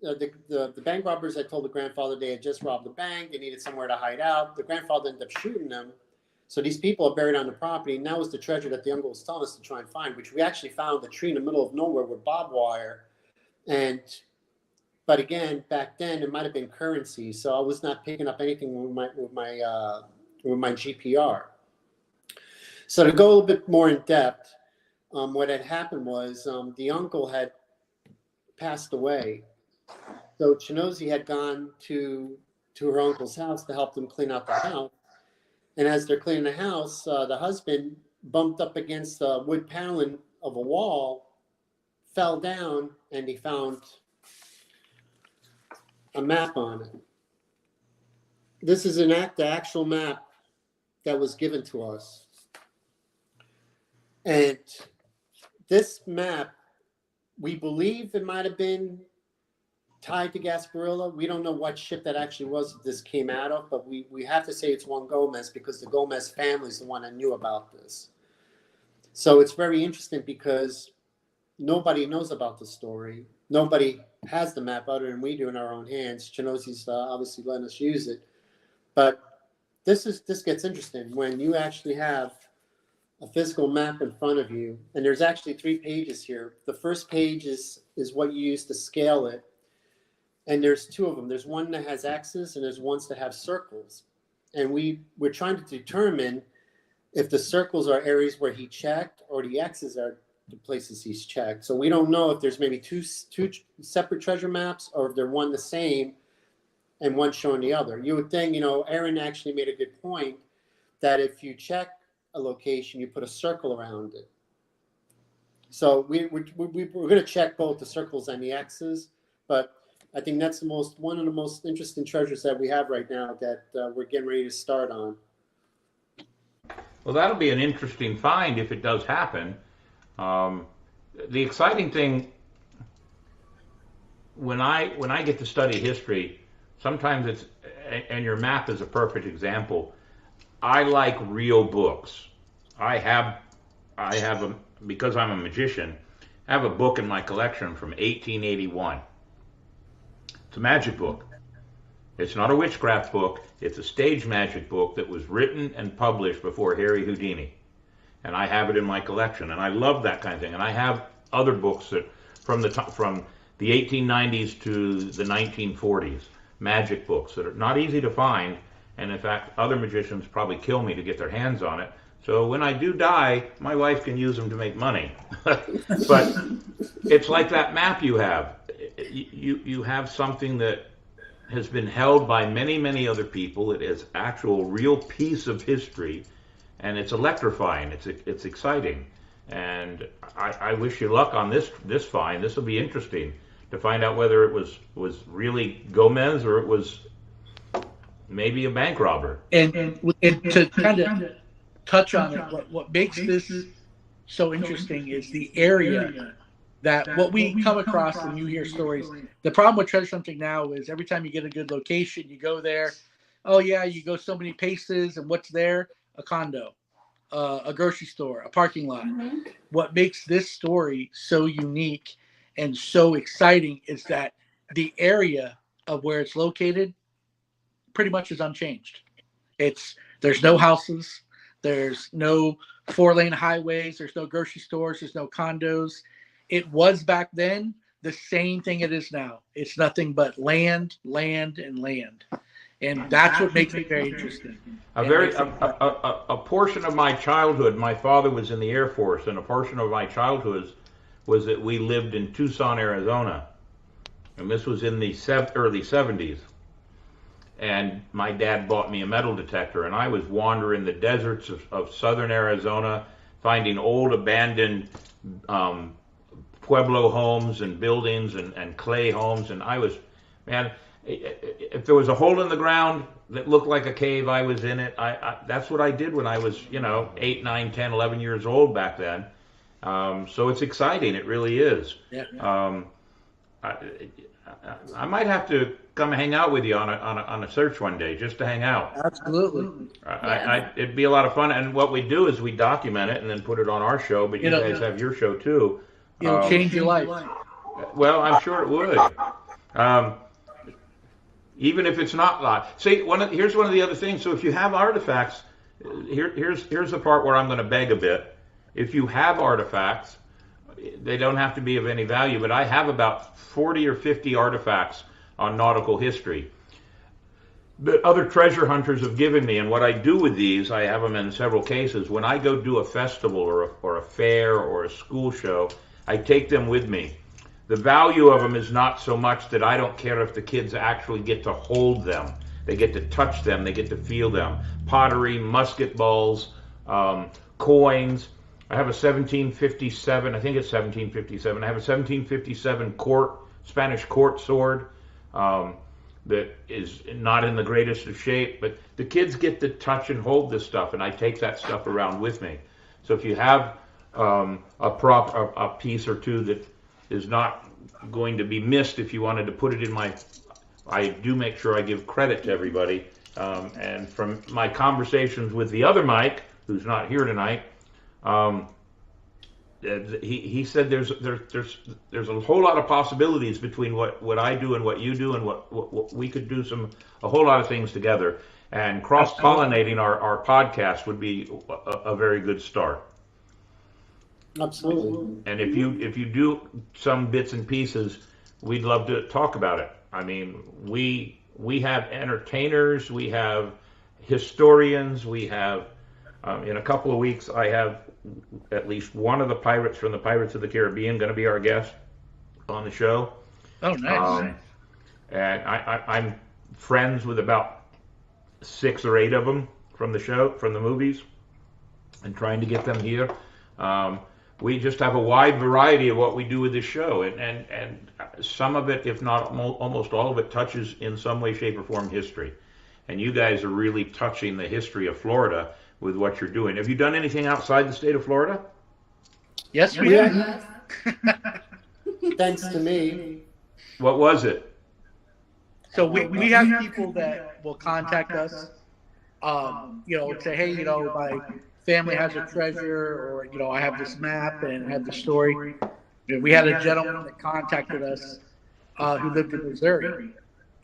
the bank robbers had told the grandfather they had just robbed the bank. They needed somewhere to hide out. The grandfather ended up shooting them. So these people are buried on the property. And that was the treasure that the uncle was telling us to try and find, which we actually found a tree in the middle of nowhere with barbed wire. But again, back then it might have been currency. So I was not picking up anything with my GPR. So to go a little bit more in depth, what had happened was the uncle had passed away. So Chinozi had gone to her uncle's house to help them clean out the house. And as they're cleaning the house, the husband bumped up against the wood paneling of a wall, fell down, and he found a map on it. This is the actual map that was given to us. And this map, we believe it might have been tied to Gasparilla. We don't know what ship that actually was that this came out of, but we have to say it's Juan Gomez because the Gomez family is the one that knew about this. So it's very interesting because nobody knows about the story. Nobody has the map other than we do in our own hands. Chinosi's obviously letting us use it. But this gets interesting when you actually have a physical map in front of you, and there's actually 3 pages here. The first page is what you use to scale it, and there's 2 of them. There's one that has X's, and there's ones that have circles. And we're trying to determine if the circles are areas where he checked, or the X's are the places he's checked. So we don't know if there's maybe two separate treasure maps, or if they're one the same and one showing the other. You would think, Aaron actually made a good point that if you check a location, you put a circle around it. So we're going to check both the circles and the X's, but I think that's one of the most interesting treasures that we have right now that we're getting ready to start on. Well, that'll be an interesting find if it does happen. The exciting thing, when I get to study history, sometimes and your map is a perfect example. I like real books. Because I'm a magician, I have a book in my collection from 1881. It's a magic book. It's not a witchcraft book. It's a stage magic book that was written and published before Harry Houdini. And I have it in my collection, and I love that kind of thing. And I have other books that from the 1890s to the 1940s, magic books that are not easy to find. And in fact, other magicians probably kill me to get their hands on it. So when I do die, my wife can use them to make money. But it's like that map you have. You have something that has been held by many, many other people. It is actual real piece of history, and it's electrifying. It's exciting. And I wish you luck on this find. This will be interesting to find out whether it was really Gomez or it was maybe a bank robber. And to kind of touch on it, what makes this so interesting is the area that what we come across when you hear stories. The problem with treasure hunting now is every time you get a good location, you go there. Oh yeah, you go so many paces, and what's there? A condo, a grocery store, a parking lot. Mm-hmm. What makes this story so unique and so exciting is that the area of where it's located pretty much is unchanged. There's no houses, there's no 4-lane highways, there's no grocery stores, there's no condos. It was back then the same thing it is now. It's nothing but land, land, and land. And that's what makes it very interesting. A portion of my childhood, my father was in the Air Force, and a portion of my childhood was that we lived in Tucson, Arizona. And this was in the early 70s. And my dad bought me a metal detector, and I was wandering the deserts of southern Arizona, finding old abandoned Pueblo homes and buildings and clay homes. And I was, man, if there was a hole in the ground that looked like a cave, I was in it. That's what I did when I was, 8, 9, 10, 11 years old back then. So it's exciting. It really is. Yeah. I might have to come hang out with you on a search one day, just to hang out. Absolutely. It'd be a lot of fun. And what we do is we document it and then put it on our show. But you guys have your show too. It'll change your life. Well, I'm sure it would. Even if it's not live. See, here's one of the other things. So if you have artifacts, here's the part where I'm going to beg a bit. If you have artifacts, they don't have to be of any value, but I have about 40 or 50 artifacts on nautical history that other treasure hunters have given me. And what I do with these, I have them in several cases. When I go do a festival or a fair or a school show, I take them with me. The value of them is not so much that I don't care if the kids actually get to hold them. They get to touch them. They get to feel them. Pottery, musket balls, coins. I have a 1757, I think it's 1757. I have a 1757 Spanish court sword. that is not in the greatest of shape, but the kids get to touch and hold this stuff, and I take that stuff around with me. So if you have a piece or two that is not going to be missed, if you wanted to put it in I do make sure I give credit to everybody. And from my conversations with the other Mike, who's not here tonight, he said there's a whole lot of possibilities between what I do and what you do, and what we could do a whole lot of things together. And cross-pollinating our podcast would be a very good start. Absolutely. And if you do some bits and pieces, we'd love to talk about it. I mean, we have entertainers, we have historians, we have in a couple of weeks I have at least one of the pirates from the Pirates of the Caribbean going to be our guest on the show. Oh, nice. And I'm friends with about 6 or 8 of them from the show, from the movies, and trying to get them here. We just have a wide variety of what we do with this show, and some of it, if not almost all of it, touches in some way, shape, or form history. And you guys are really touching the history of Florida with what you're doing. Have you done anything outside the state of Florida? Yes, we have. Thanks to me. What was it? So we have people that will contact us, and say, hey, my family has a treasure, or, I have this map and I have the story. We had a gentleman that contacted us who lived in Missouri,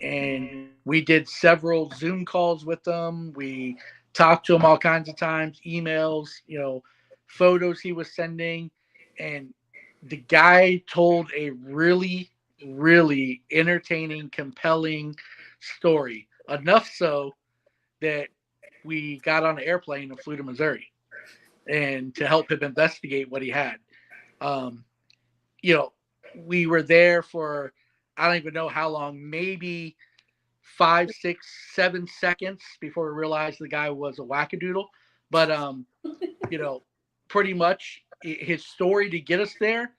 and we did several Zoom calls with them. We talked to him all kinds of times, emails, photos he was sending, and the guy told a really, really entertaining, compelling story. Enough so that we got on an airplane and flew to Missouri and to help him investigate what he had. We were there for, I don't even know how long, maybe 5, 6, 7 seconds before we realized the guy was a wackadoodle. But, pretty much his story to get us there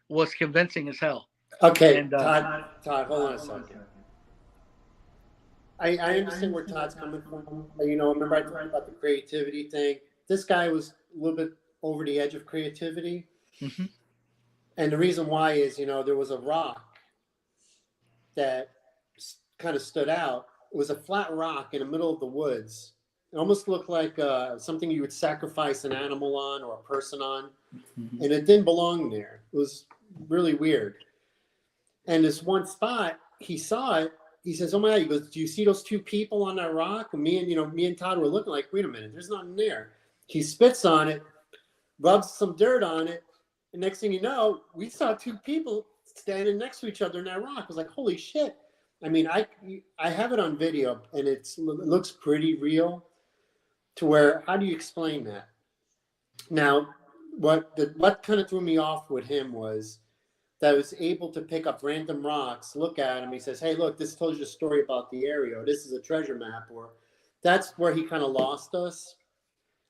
was convincing as hell. Okay, And, Todd, hold on a second. I understand where Todd's coming from. Remember I talked about the creativity thing. This guy was a little bit over the edge of creativity. Mm-hmm. And the reason why is, there was a rock that kind of stood out. It was a flat rock in the middle of the woods. It almost looked like something you would sacrifice an animal on or a person on. Mm-hmm. And it didn't belong there. It was really weird. And this one spot, he saw it. He says, "Oh my God!" He goes, "Do you see those 2 people on that rock?" And me and Todd were looking like, "Wait a minute, there's nothing there." He spits on it, rubs some dirt on it, and next thing you know, we saw 2 people standing next to each other in that rock. I was like, "Holy shit!" I mean, I have it on video, and it looks pretty real. To where, how do you explain that? Now, what kind of threw me off with him was that I was able to pick up random rocks, look at him. He says, "Hey, look, this tells you a story about the area. Or this is a treasure map." Or that's where he kind of lost us.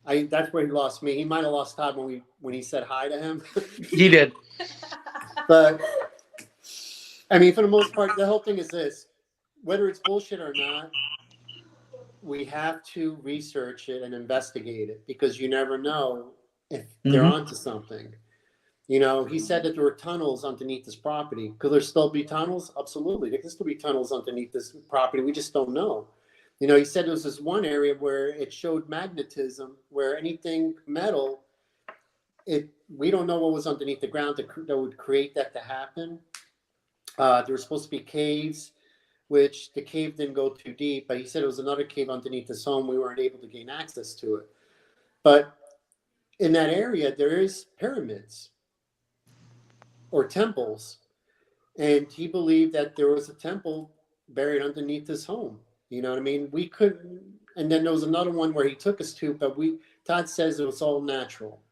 That's where he lost me. He might have lost Todd when he said hi to him. He did. But I mean, for the most part, the whole thing is this: whether it's bullshit or not, we have to research it and investigate it, because you never know if they're onto something. He said that there were tunnels underneath this property. Could there still be tunnels? Absolutely. There can still be tunnels underneath this property. We just don't know. He said there was this one area where it showed magnetism, where anything metal, we don't know what was underneath the ground that would create that to happen. There were supposed to be caves, which the cave didn't go too deep, but he said it was another cave underneath his home. We weren't able to gain access to it. But in that area, there is pyramids or temples. And he believed that there was a temple buried underneath his home. You know what I mean? We couldn't. And then there was another one where he took us to, but Todd says it was all natural.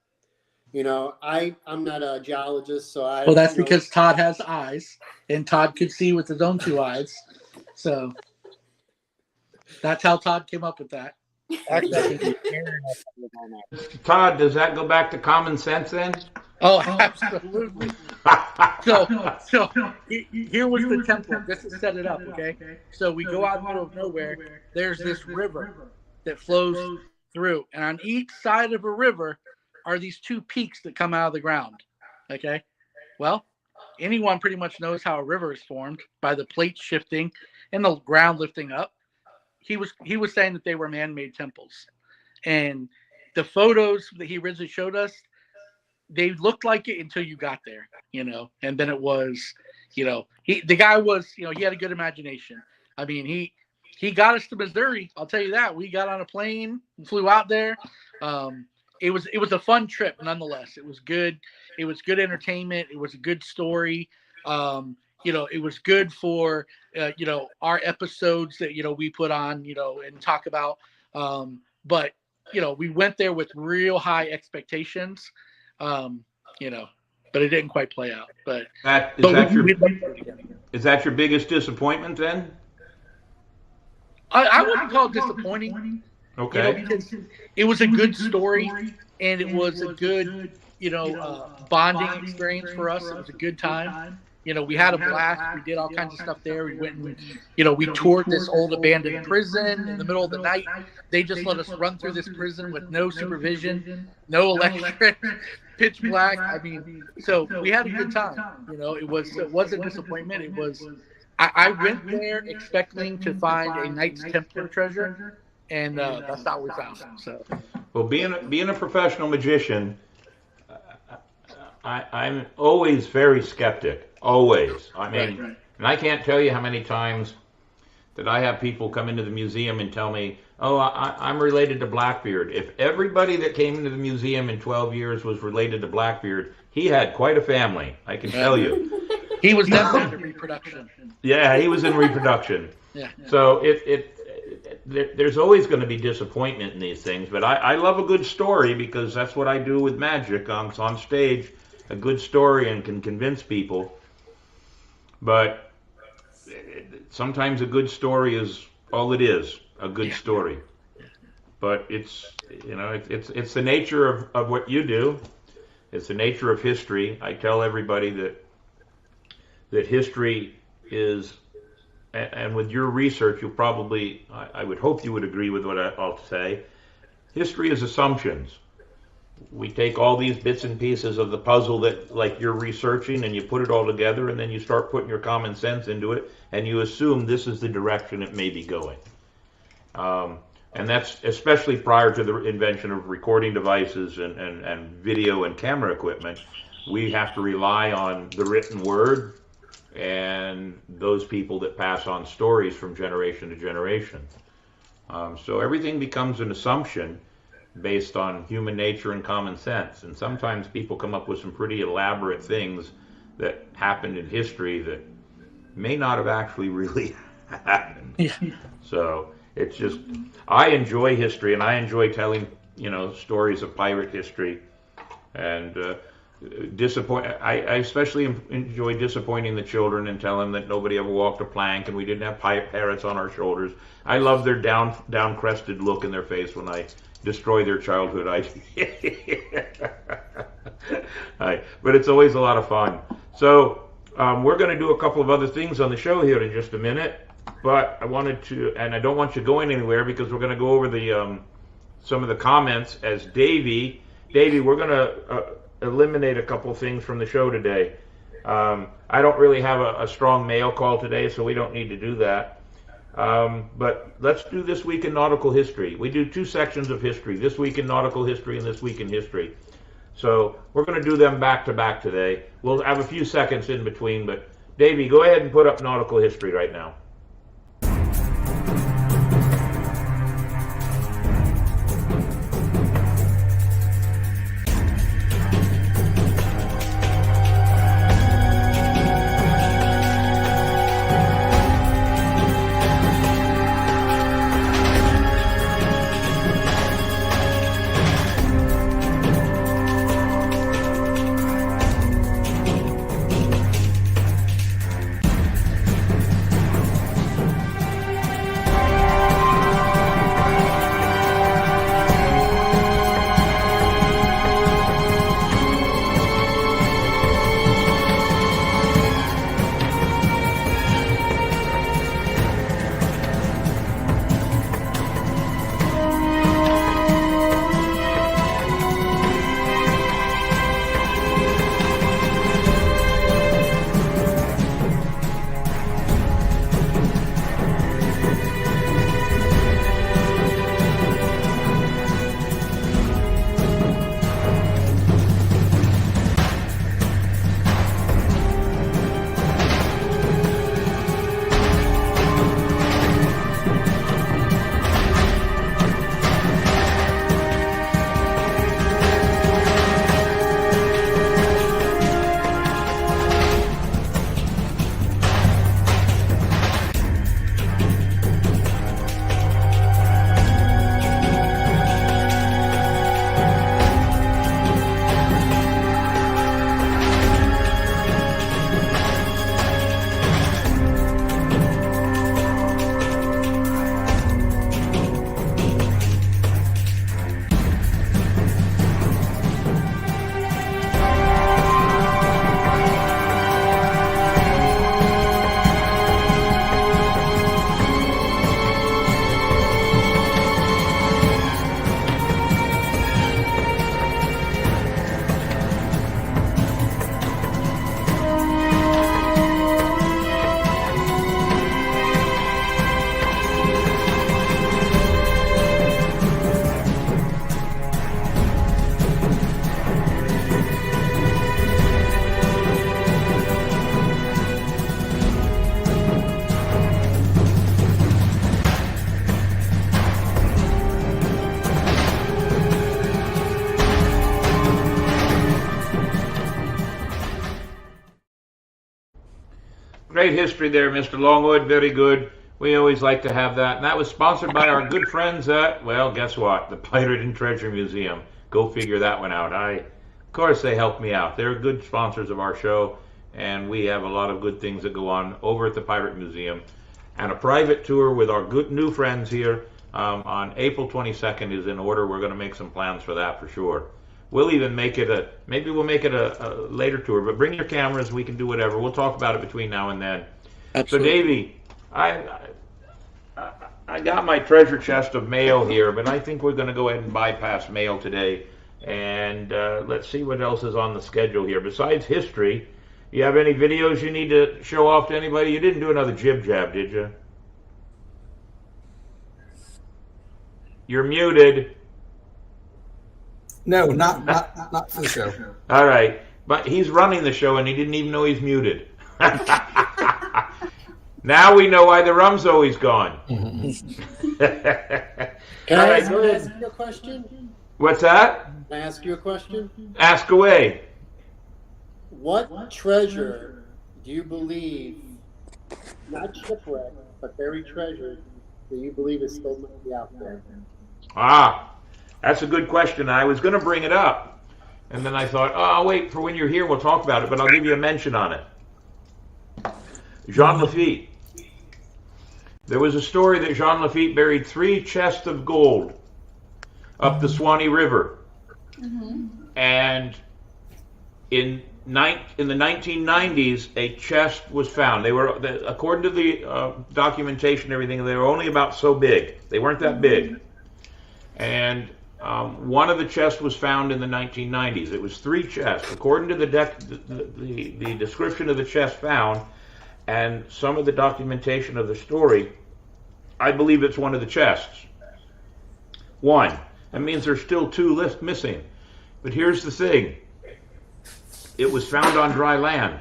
I'm not a geologist, so I. Well, that's because Todd has eyes, and Todd could see with his own 2 eyes. So that's how Todd came up with that. Todd, does that go back to common sense then? Oh, absolutely. So here was the temple. This is set it up, okay? So we go out in the middle of nowhere. There's this river that flows through, and on each side of a river are these two peaks that come out of the ground, okay? Well, anyone pretty much knows how a river is formed by the plates shifting and the ground lifting up. He was saying that they were man-made temples, and the photos that he originally showed us, they looked like it until you got there, and then it was, the guy was, he had a good imagination. I mean, he got us to Missouri. I'll tell you that. We got on a plane and flew out there. It was a fun trip nonetheless. It was good. It was good entertainment. It was a good story. It was good for, our episodes that, we put on, and talk about. But, we went there with real high expectations. But it didn't quite play out. But is that your biggest disappointment then? I wouldn't call it disappointing. Okay. Because it was a good story, and it was a good, bonding experience for us. It was a good time. We had a blast. We did all kinds of stuff there. We went and, we toured this old abandoned prison in the middle of the night. They just let us run through this prison with no supervision, no electric, pitch black. I mean, so we had a good time. It was a disappointment. It was. I went there expecting to find a Knights Templar treasure, and that's not what we found. So, well, being a professional magician, I'm always very skeptic. Always. I mean, right. And I can't tell you how many times that I have people come into the museum and tell me, "Oh, I'm related to Blackbeard." If everybody that came into the museum in 12 years was related to Blackbeard, he had quite a family. I can tell you. He was definitely in reproduction. Yeah, he was in reproduction. Yeah. So there's always going to be disappointment in these things, but I love a good story because that's what I do with magic on stage. A good story and can convince people. But sometimes a good story is all it is, a good story. But it's the nature of what you do. It's the nature of history. I tell everybody that history is, and with your research, you'll probably, I would hope you would agree with what I'll say. History is assumptions. We take all these bits and pieces of the puzzle that, like, you're researching, and you put it all together, and then you start putting your common sense into it, and you assume this is the direction it may be going. And that's especially prior to the invention of recording devices and video and camera equipment. We have to rely on the written word and those people that pass on stories from generation to generation. So everything becomes an assumption based on human nature and common sense. And sometimes people come up with some pretty elaborate things that happened in history that may not have actually really happened. Yeah. So it's just, I enjoy history, and I enjoy telling, stories of pirate history. And I especially enjoy disappointing the children and telling them that nobody ever walked a plank and we didn't have parrots on our shoulders. I love their down-crested look in their face when I destroy their childhood but it's always a lot of fun. So we're going to do a couple of other things on the show here in just a minute, but I wanted to, and I don't want you going anywhere because we're going to go over the some of the comments as Davey, we're going to eliminate a couple of things from the show today. I don't really have a strong mail call today, so we don't need to do that. But let's do This Week in Nautical History. We do two sections of history, This Week in Nautical History and This Week in History. So we're going to do them back to back today. We'll have a few seconds in between, but Davey, go ahead and put up Nautical History right now. Great history there, Mr. Longwood. Very good. We always like to have that. And that was sponsored by our good friends at, well, guess what? The Pirate and Treasure Museum. Go figure that one out. Of course, they helped me out. They're good sponsors of our show, and we have a lot of good things that go on over at the Pirate Museum. And a private tour with our good new friends here on April 22nd is in order. We're going to make some plans for that for sure. We'll even make it maybe we'll make it a later tour, but bring your cameras. We can do whatever. We'll talk about it between now and then. Absolutely. So, Davey, I got my treasure chest of mail here, but I think we're going to go ahead and bypass mail today. And let's see what else is on the schedule here. Besides history, you have any videos you need to show off to anybody? You didn't do another jib jab, did you? You're muted. No, not for the show. All right. But he's running the show and he didn't even know he's muted. Now we know why the rum's always gone. Can All I right, ask go ahead. you a question? What's that? Can I ask you a question? Ask away. What treasure do you believe, not shipwrecked, but buried treasure, do you believe is still might be out there? That's a good question. I was going to bring it up, and then I thought, I'll wait for when you're here. We'll talk about it, but I'll give you a mention on it. Jean Lafitte. There was a story that Jean Lafitte buried 3 chests of gold up the Swanee River. And in the 1990s, a chest was found. They were, according to the documentation and everything, they were only about so big. They weren't that big. And one of the chests was found in the 1990s. It was 3 chests. According to the description of the chest found, and some of the documentation of the story, I believe it's one of the chests. 1. That means there's still 2 missing. But here's the thing. It was found on dry land.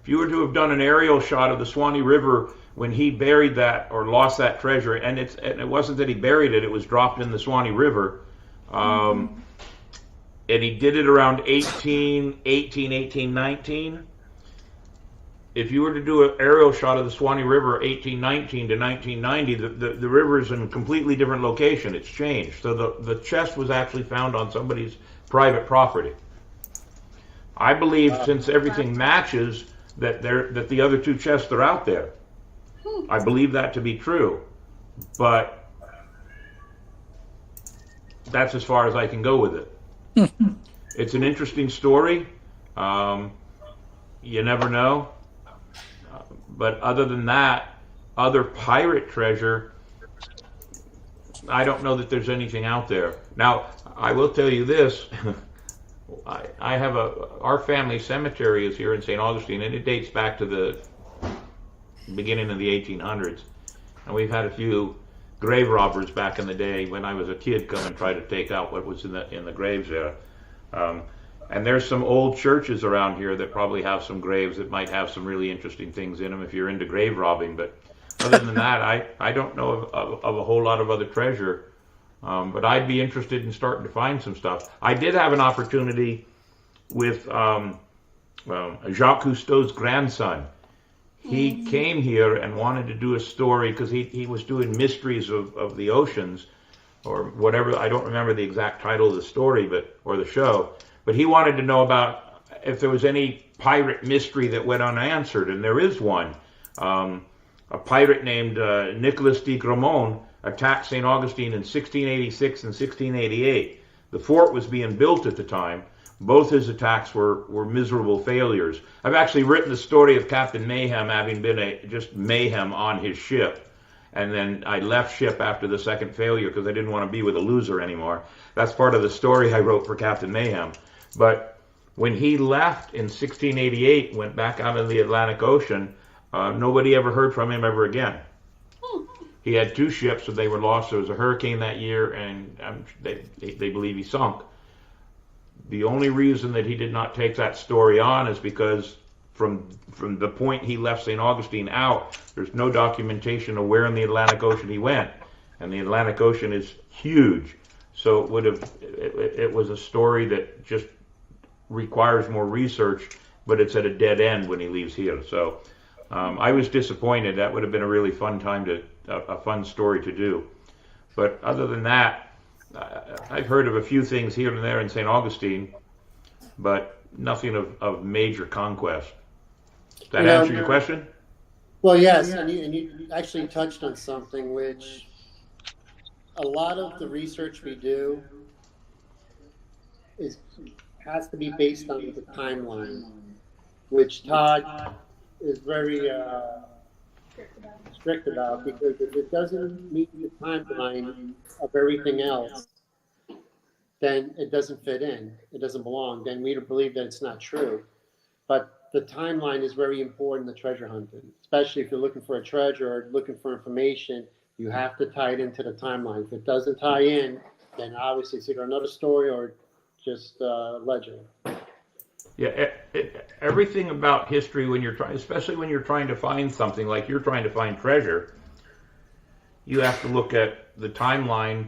If you were to have done an aerial shot of the Swanee River when he buried that or lost that treasure, and it wasn't that he buried it, it was dropped in the Swanee River, and he did it around 1819. If you were to do an aerial shot of the Swanee River 1819 to 1990, the river is in a completely different location. It's changed. So the chest was actually found on somebody's private property. I believe since everything matches that the other 2 chests are out there. I believe that to be true. But that's as far as I can go with it. It's an interesting story. You never know. But other than that, other pirate treasure, I don't know that there's anything out there. Now, I will tell you this. I have our family cemetery is here in St. Augustine, and it dates back to the beginning of the 1800s. And we've had a few grave robbers back in the day when I was a kid come and try to take out what was in the graves there. And there's some old churches around here that probably have some graves that might have some really interesting things in them if you're into grave robbing. But other than that, I don't know of a whole lot of other treasure. But I'd be interested in starting to find some stuff. I did have an opportunity with Jacques Cousteau's grandson. He came here and wanted to do a story because he was doing mysteries of the oceans or whatever. I don't remember the exact title of the story or the show. But he wanted to know about if there was any pirate mystery that went unanswered, and there is one. A pirate named Nicolas de Gramont attacked St. Augustine in 1686 and 1688. The fort was being built at the time. Both his attacks were miserable failures. I've actually written the story of Captain Mayhem having been just mayhem on his ship. And then I left ship after the second failure because I didn't want to be with a loser anymore. That's part of the story I wrote for Captain Mayhem. But when he left in 1688, went back out in the Atlantic Ocean, nobody ever heard from him ever again. He had 2 ships, so they were lost. There was a hurricane that year, and they believe he sunk. The only reason that he did not take that story on is because from the point he left St. Augustine out, there's no documentation of where in the Atlantic Ocean he went. And the Atlantic Ocean is huge. So it was a story that just requires more research, but it's at a dead end when he leaves here. So I was disappointed. That would have been a really fun a fun story to do. But other than that, I've heard of a few things here and there in St. Augustine, but nothing of major conquest. Does that answer your question? Well, yes, and you actually touched on something which a lot of the research we do has to be based on the timeline, which Todd is very strict about, because if it doesn't meet the timeline of everything else, then it doesn't fit in. It doesn't belong. Then we believe that it's not true. But the timeline is very important in the treasure hunting, especially if you're looking for a treasure or looking for information. You have to tie it into the timeline. If it doesn't tie in, then obviously it's either another story or just legend. Yeah, everything about history, when you're trying, especially when you're trying to find something like you're trying to find treasure, you have to look at the timeline.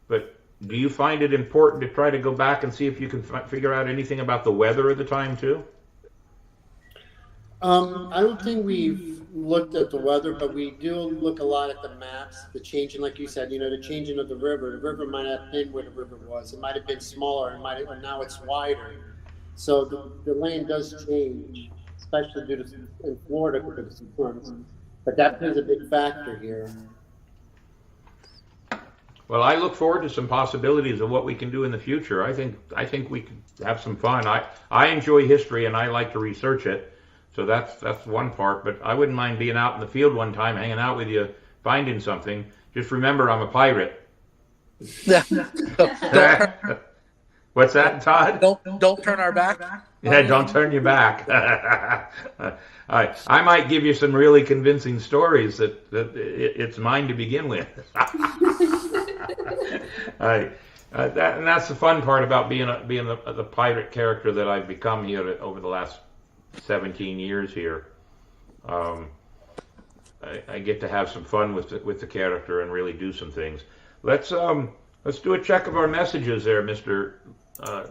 But do you find it important to try to go back and see if you can figure out anything about the weather of the time too? I don't think we've looked at the weather, but we do look a lot at the maps, the changing, like you said, the changing of the river. The river might not have been where the river was. It might have been smaller, and now it's wider. So the land does change, especially due to in Florida because of storms. But that plays a big factor here. Well, I look forward to some possibilities of what we can do in the future. I think we could have some fun. I enjoy history and I like to research it. So that's one part, but I wouldn't mind being out in the field one time, hanging out with you, finding something. Just remember, I'm a pirate. What's that, Todd? Don't turn our back. Yeah, don't turn your back. I might give you some really convincing stories that it's mine to begin with. And that's the fun part about being the pirate character that I've become here over the last 17 years here. I get to have some fun with the character and really do some things. Let's do a check of our messages there, Mr.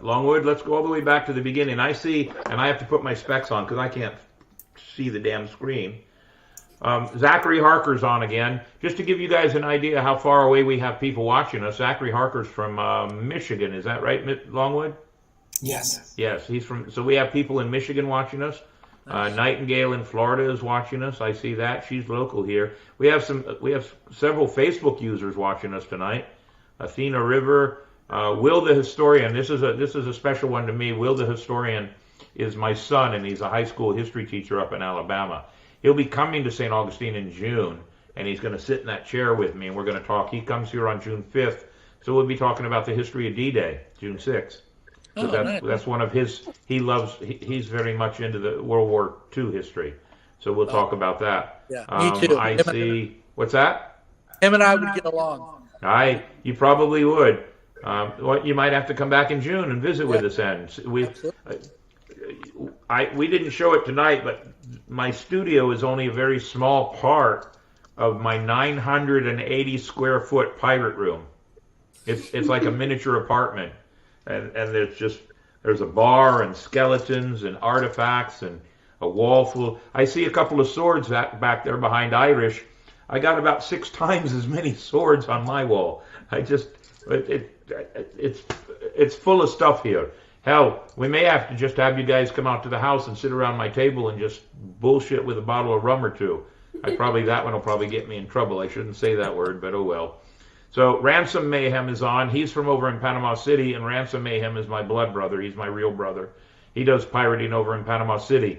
Longwood. Let's go all the way back to the beginning. I see, and I have to put my specs on because I can't see the damn screen. Zachary Harker's on again. Just to give you guys an idea how far away we have people watching us, Zachary Harker's from Michigan. Is that right, Longwood? Yes. Yes, he's from. So we have people in Michigan watching us. Nightingale in Florida is watching us. I see that. She's local here. We have several Facebook users watching us tonight. Athena River, Will the Historian. This is a special one to me. Will the Historian is my son, and he's a high school history teacher up in Alabama. He'll be coming to St. Augustine in June, and he's going to sit in that chair with me, and we're going to talk. He comes here on June 5th, so we'll be talking about the history of D-Day, June 6th. So that's one of his. He's very much into the World War II history. So we'll talk about that. Yeah, me too. I see. What's that? Him and I would get along. You probably would. You might have to come back in June and visit with us then. We didn't show it tonight, but my studio is only a very small part of my 980 square foot pirate room. It's like a miniature apartment. And there's a bar and skeletons and artifacts and a wall full. I see a couple of swords back there behind Irish. I got about 6 times as many swords on my wall. It's full of stuff here. Hell, we may have to just have you guys come out to the house and sit around my table and just bullshit with a bottle of rum or two. That one will probably get me in trouble. I shouldn't say that word, but oh well. So Ransom Mayhem is on. He's from over in Panama City, and Ransom Mayhem is my blood brother. He's my real brother. He does pirating over in Panama City.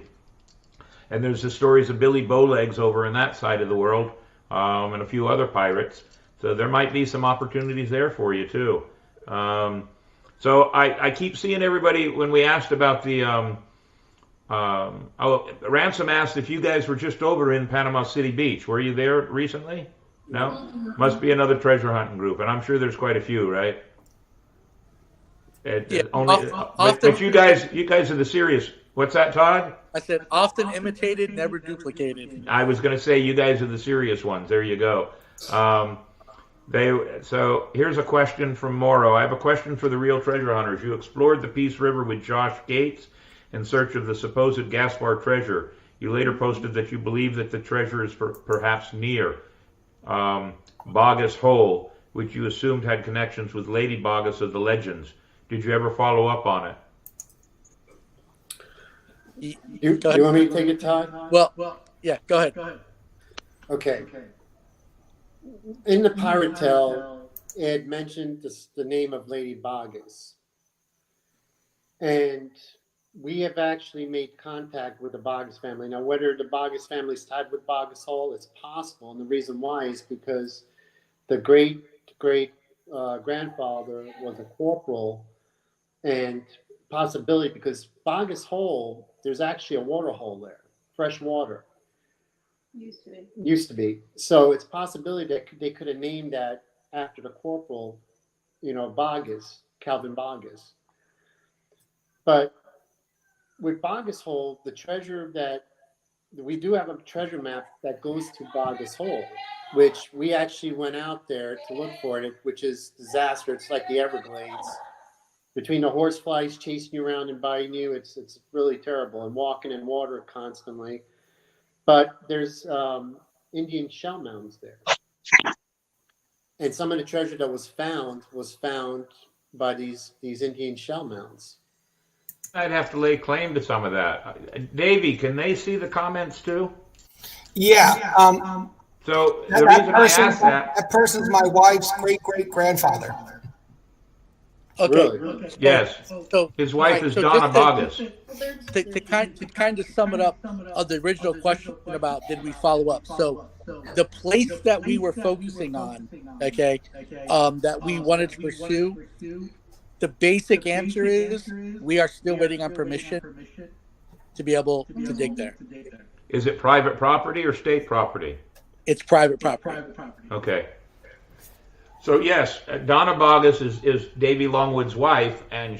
And there's the stories of Billy Bowlegs over in that side of the world, and a few other pirates. So there might be some opportunities there for you, too. So I keep seeing everybody, when we asked about the... Ransom asked if you guys were just over in Panama City Beach. Were you there recently? No? Must be another treasure hunting group, and I'm sure there's quite a few, right? But you guys are the serious. What's that, Todd? I said often imitated, never duplicated. I was going to say you guys are the serious ones. There you go. So here's a question from Morrow. I have a question for the real treasure hunters. You explored the Peace River with Josh Gates in search of the supposed Gaspar treasure. You later posted that you believe that the treasure is perhaps near Bogus Hole, which you assumed had connections with Lady Bogus of the legends. Did you ever follow up on it? You want me to take it, Todd? Well, yeah, go ahead. Okay. In the Pirate Tale, it mentioned the name of Lady Bogus. And we have actually made contact with the Bogus family. Now, whether the Bogus family is tied with Bogus Hole, it's possible. And the reason why is because the great grandfather was a corporal, and possibility because Bogus Hole, there's actually a water hole there, fresh water. Used to be. So it's a possibility that they could have named that after the corporal, Bogus, Calvin Bogus. But with Bogus Hole, the treasure that we do have a treasure map that goes to Bogus Hole, which we actually went out there to look for it, which is disaster. It's like the Everglades. Between the horseflies chasing you around and biting you, it's really terrible, and walking in water constantly. But there's Indian shell mounds there. And some of the treasure that was found by these Indian shell mounds. I'd have to lay claim to some of that. Davey, can they see the comments too? Yeah. So the reason I asked that person's my wife's great-great-grandfather. Okay. Really? Yes. So His wife is so Donna just Bogus. to kind of sum it up of the original question about did we follow up. So the place that we were focusing on, okay, that we wanted to pursue, the basic answer is we are still waiting on permission to be able to dig there. Is it private property or state property? It's private property. Okay. So yes, Donna Bogus is Davey Longwood's wife, and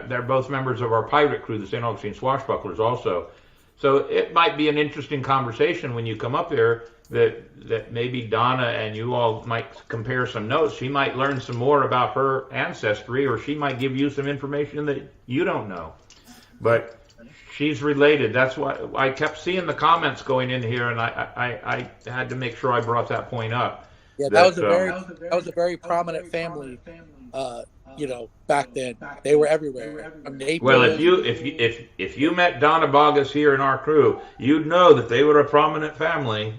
they're both members of our pirate crew, the St. Augustine Swashbucklers also. So it might be an interesting conversation when you come up here that maybe Donna and you all might compare some notes. She might learn some more about her ancestry, or she might give you some information that you don't know. But she's related. That's why I kept seeing the comments going in here, and I had to make sure I brought that point up. Yeah, that was a very prominent family. Back then they were everywhere. Well, if you met Donna Bogus here in our crew, you'd know that they were a prominent family.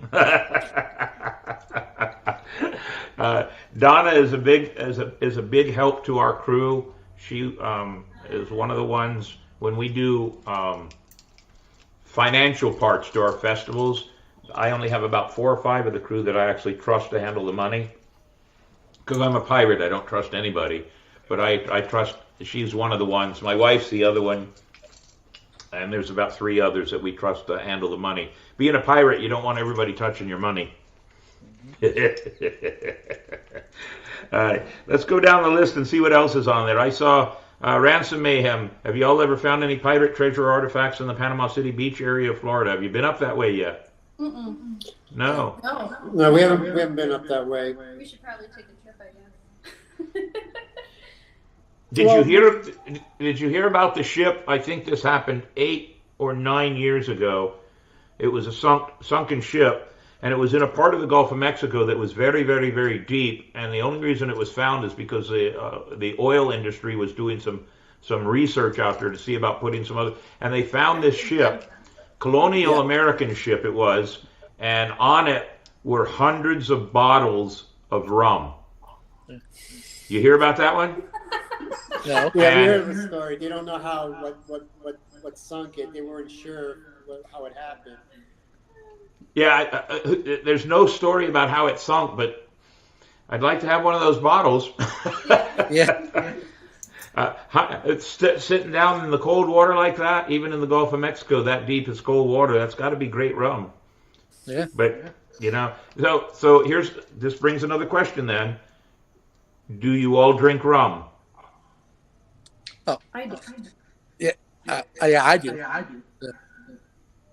Donna is a big help to our crew. She is one of the ones when we do financial parts to our festivals. I only have about 4 or 5 of the crew that I actually trust to handle the money. Because I'm a pirate, I don't trust anybody. But I trust, she's one of the ones. My wife's the other one. And there's about 3 others that we trust to handle the money. Being a pirate, you don't want everybody touching your money. All right, let's go down the list and see what else is on there. I saw Ransom Mayhem. Have you all ever found any pirate treasure or artifacts in the Panama City Beach area of Florida? Have you been up that way yet? Mm-mm. No. No, we haven't been up that way. We should probably take a trip, I guess. Did you hear about the ship? I think this happened 8 or 9 years ago. It was a sunken ship, and it was in a part of the Gulf of Mexico that was very, very, very deep. And the only reason it was found is because the oil industry was doing some research out there to see about putting some other. And they found this ship, colonial American ship it was, and on it were hundreds of bottles of rum. You hear about that one? No. Yeah, we heard the story. They don't know how what sunk it. They weren't sure how it happened. Yeah, there's no story about how it sunk, but I'd like to have one of those bottles. Yeah. It's sitting down in the cold water like that, even in the Gulf of Mexico, that deep is cold water. That's got to be great rum. Yeah. But so this brings another question then. Do you all drink rum? Oh, I do. yeah, I do.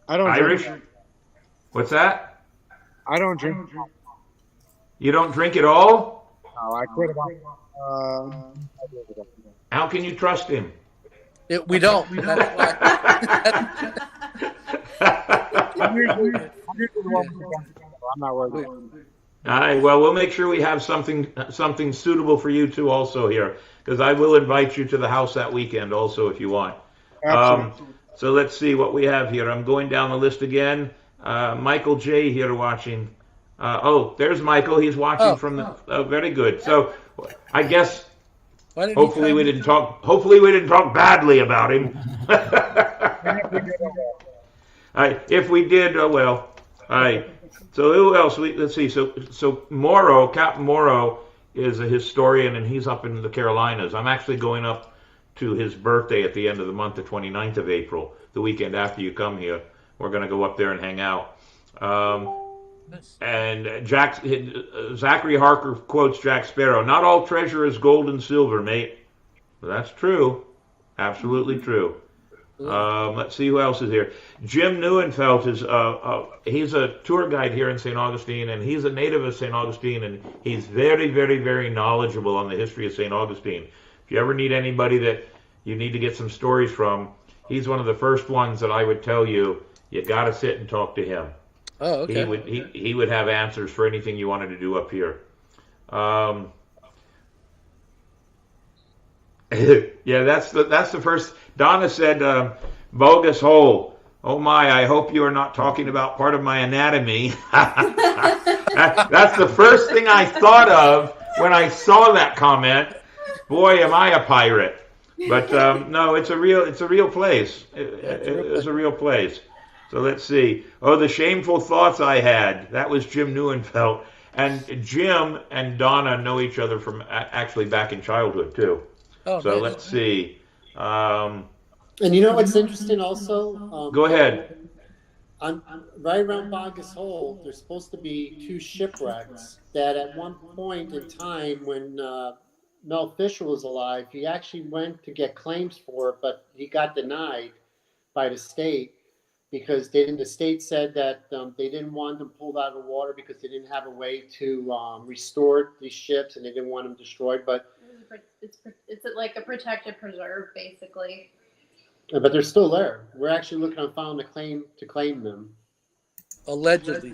I don't Irish? drink. What's that? I don't drink. You don't drink at all? No, I quit about. How can you trust him? We don't. That's why. I'm usually the one who comes. I'm not worried. All right. Well, we'll make sure we have something suitable for you too, also here, because I will invite you to the house that weekend, also, if you want. Absolutely. So let's see what we have here. I'm going down the list again. Michael J. here watching. There's Michael. He's watching from the. Very good. So I guess hopefully we didn't talk. Hopefully we didn't talk badly about him. If we did, oh well. All right. So who else? Let's see. So Morrow, Captain Morrow, is a historian, and he's up in the Carolinas. I'm actually going up to his birthday at the end of the month, the 29th of April, the weekend after you come here. We're going to go up there and hang out. And Zachary Harker quotes Jack Sparrow, "Not all treasure is gold and silver, mate." Well, that's true. Absolutely true. Let's see who else is here. Jim Neuenfeld is he's a tour guide here in St. Augustine, and he's a native of St. Augustine, and he's very, very, very knowledgeable on the history of St. Augustine. If you ever need anybody that you need to get some stories from, he's one of the first ones that I would tell you got to sit and talk to him. Oh, okay. He would have answers for anything you wanted to do up here. Yeah, that's the first. Donna said, "Bogus hole." Oh my! I hope you are not talking about part of my anatomy. That's the first thing I thought of when I saw that comment. Boy, am I a pirate! But no, it's a real place. It's a real place. So let's see. Oh, the shameful thoughts I had. That was Jim Neuenfeld. And Jim and Donna know each other from actually back in childhood too. Oh, so nice. let's see. And you know what's interesting also? Go ahead. Right around Bogus Hole, there's supposed to be 2 shipwrecks that at one point in time when Mel Fisher was alive, he actually went to get claims for it, but he got denied by the state because the state said that they didn't want them pulled out of the water because they didn't have a way to restore these ships and they didn't want them destroyed. But it's like a protected preserve, basically. But they're still there. We're actually looking on filing a claim to claim them. Allegedly.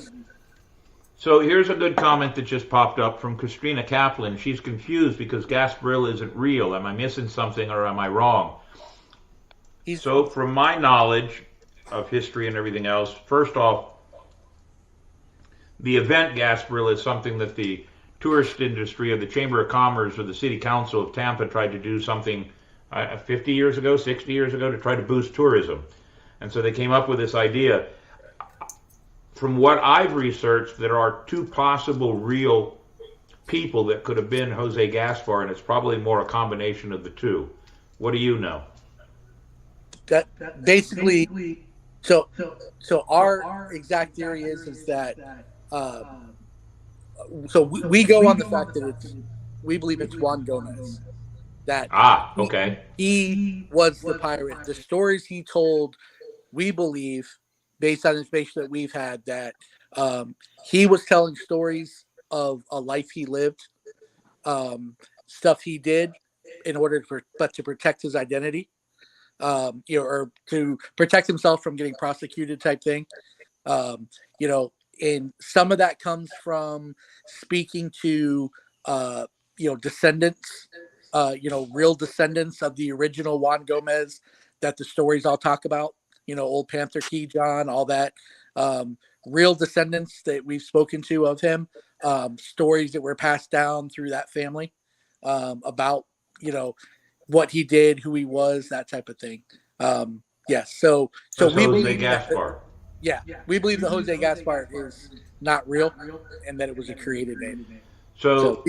So here's a good comment that just popped up from Christina Kaplan. She's confused because Gasparilla isn't real. Am I missing something or am I wrong? So from my knowledge of history and everything else, first off, the event Gasparilla is something that the tourist industry or the Chamber of Commerce or the City Council of Tampa tried to do something 50 years ago, 60 years ago to try to boost tourism. And so they came up with this idea. From what I've researched, there are 2 possible real people that could have been Jose Gaspar, and it's probably more a combination of the 2. What do you know? That basically, so our exact theory is that so we go on the fact that we believe it's Juan Gomez. That okay. He was the pirate. The stories he told, we believe, based on information that we've had, that he was telling stories of a life he lived, stuff he did in order to protect his identity, or to protect himself from getting prosecuted type thing. And some of that comes from speaking to, descendants, real descendants of the original Juan Gomez that the stories all talk about, Old Panther Key John, all that, real descendants that we've spoken to of him, stories that were passed down through that family, about, what he did, who he was, that type of thing. Yes. So we believe Gaspar. We believe that Jose Gaspar is not real and that it was a created name. So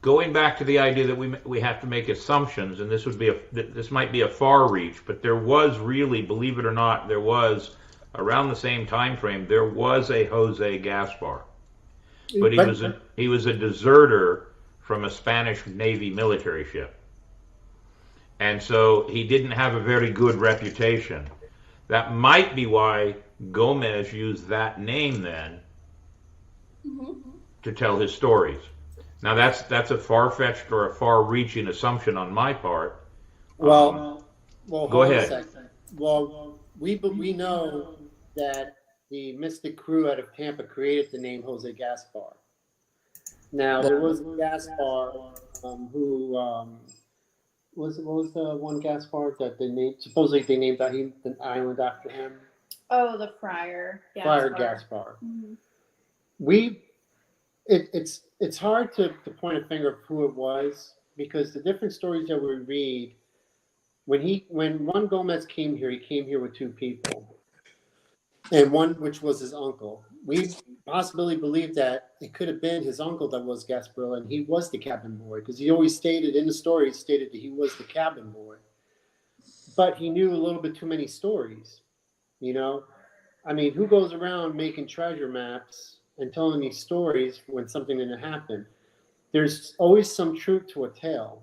going back to the idea that we have to make assumptions, and this might be a far reach, but there was really, believe it or not, there was around the same time frame, there was a Jose Gaspar, but he was a deserter from a Spanish Navy military ship, and so he didn't have a very good reputation. That might be why Gomez used that name then to tell his stories. Now that's a far-fetched or a far-reaching assumption on my part. Well, go ahead. Well, we know that the Mystic crew out of Tampa created the name Jose Gaspar. Now, there was a Gaspar who what was the one Gaspar that they named? Supposedly they named the island after him. Oh, the Friar Gaspar. Friar Gaspar. Mm-hmm. It's hard to point a finger of who it was, because the different stories that we read, when Juan Gomez came here, he came here with 2 people, and one which was his uncle. We possibly believe that it could have been his uncle that was Gasparilla, and he was the cabin boy, because he always stated in the story, he stated that he was the cabin boy. But he knew a little bit too many stories, you know? I mean, who goes around making treasure maps and telling these stories when something didn't happen? There's always some truth to a tale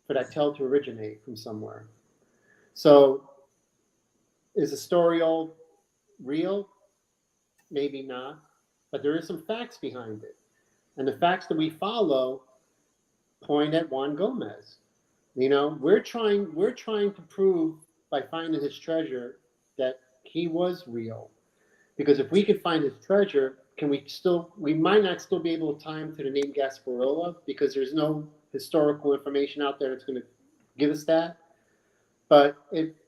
for that tale to originate from somewhere. So is the story all real? Maybe not, but there is some facts behind it. And the facts that we follow point at Juan Gomez. You know, we're trying to prove by finding his treasure that he was real. Because if we could find his treasure, we might not still be able to tie him to the name Gasparilla, because there's no historical information out there that's going to give us that. But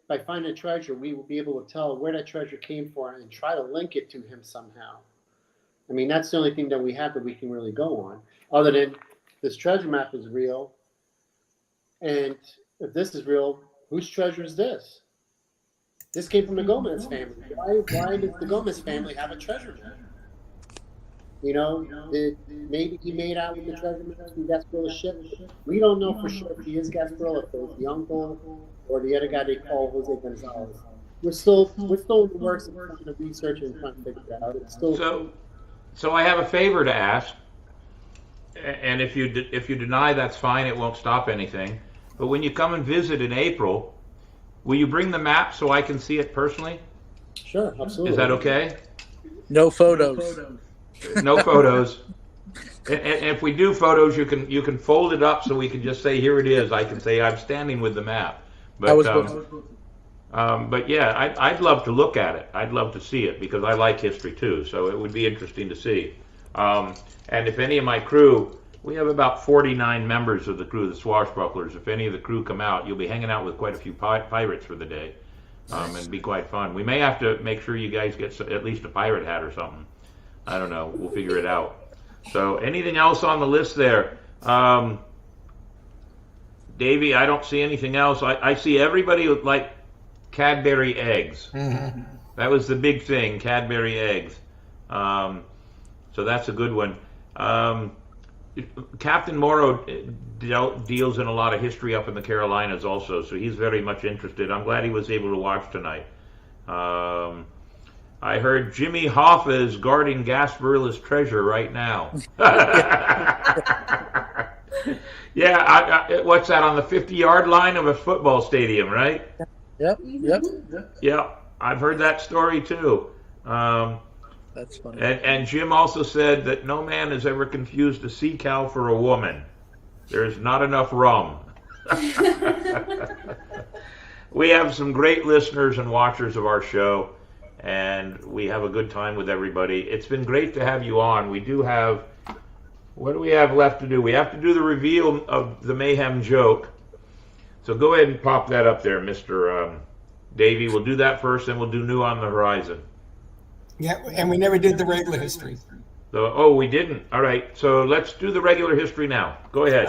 by finding a treasure, we will be able to tell where that treasure came from and try to link it to him somehow. I mean, that's the only thing that we have that we can really go on, other than this treasure map is real. And if this is real, whose treasure is this? This came from the Gomez family. Why does the Gomez family have a treasure map? You know, maybe he made out with the treasure map from Gasparilla's ship. We don't know for sure if he is Gasparilla, if it was the uncle or the other guy they call Jose Gonzalez. We're still in the works of trying to research and trying to figure it out. It's still so I have a favor to ask, and if you deny, that's fine. It won't stop anything. But when you come and visit in April, will you bring the map so I can see it personally? Sure, absolutely. Is that okay? No photos. No photos. And if we do photos, you can fold it up so we can just say, here it is. I can say I'm standing with the map. But yeah, I'd love to look at it. I'd love to see it, because I like history too. So it would be interesting to see. And if any of my crew, we have about 49 members of the crew, the Swashbucklers. If any of the crew come out, you'll be hanging out with quite a few pirates for the day. And be quite fun. We may have to make sure you guys get at least a pirate hat or something. I don't know. We'll figure it out. So anything else on the list there? Davey, I don't see anything else. I see everybody with like Cadbury eggs. Mm-hmm. That was the big thing, Cadbury eggs. So that's a good one. Captain Morrow deals in a lot of history up in the Carolinas also, so he's very much interested. I'm glad he was able to watch tonight. I heard Jimmy Hoffa is guarding Gasparilla's treasure right now. Yeah, what's that, on the 50-yard line of a football stadium, right? Yep. Yeah, I've heard that story too. That's funny. And Jim also said that no man has ever confused a sea cow for a woman. There's not enough rum. We have some great listeners and watchers of our show, and we have a good time with everybody. It's been great to have you on. We do have, what do we have left to do? We have to do the reveal of the Mayhem joke. So go ahead and pop that up there, Mr. Davey. We'll do that first, then we'll do New on the Horizon. Yeah, and we never did the regular history. So, we didn't. All right, so let's do the regular history now. Go ahead.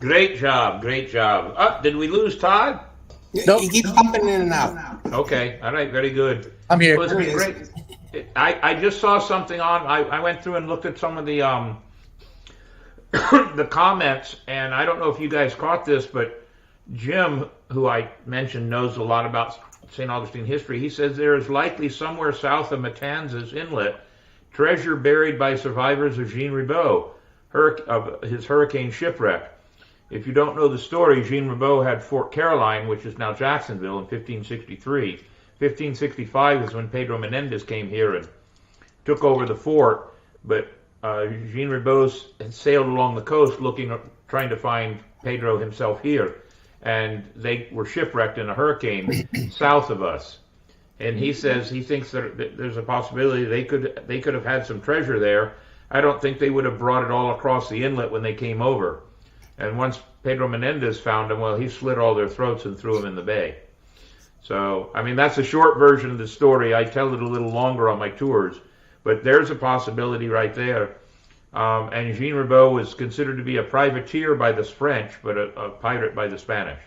Great job. Did we lose Todd? Nope. He keeps popping in and out. Okay. All right. Very good. I'm here. Well, it's been great. I just saw something on. I went through and looked at some of the the comments, and I don't know if you guys caught this, but Jim, who I mentioned, knows a lot about St. Augustine history. He says there is likely somewhere south of Matanzas Inlet treasure buried by survivors of Jean Ribault, of his hurricane shipwreck. If you don't know the story, Jean Ribault had Fort Caroline, which is now Jacksonville, in 1563. 1565 is when Pedro Menendez came here and took over the fort, but Jean Ribault had sailed along the coast trying to find Pedro himself here, and they were shipwrecked in a hurricane south of us. And he says he thinks that there's a possibility they could have had some treasure there. I don't think they would have brought it all across the inlet when they came over. And once Pedro Menendez found them, well, he slit all their throats and threw them in the bay. So, I mean, that's a short version of the story. I tell it a little longer on my tours, but there's a possibility right there. And Jean Ribault was considered to be a privateer by the French, but a pirate by the Spanish.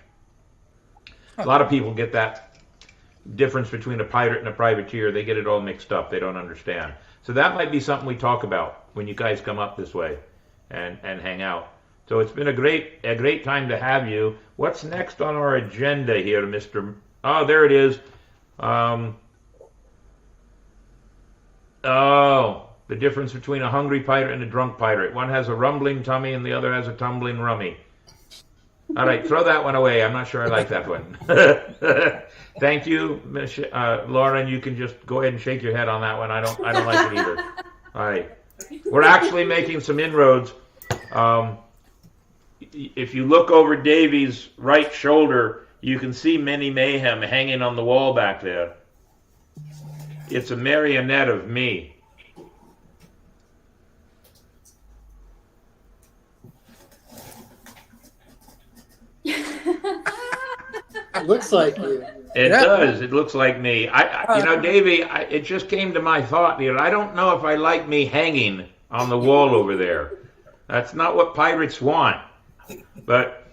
A lot of people get that difference between a pirate and a privateer. They get it all mixed up. They don't understand. So that might be something we talk about when you guys come up this way and hang out. So it's been a great time to have you. What's next on our agenda here, Mr. Oh, there it is. The difference between a hungry pirate and a drunk pirate. One has a rumbling tummy and the other has a tumbling rummy. All right, throw that one away. I'm not sure I like that one. Thank you, Lauren. You can just go ahead and shake your head on that one. I don't like it either. All right, we're actually making some inroads. If you look over Davey's right shoulder, you can see Mini Mayhem hanging on the wall back there. It's a marionette of me. It looks like you. It does. It looks like me. Davey, it just came to my thought here. I don't know if I like me hanging on the wall over there. That's not what pirates want. But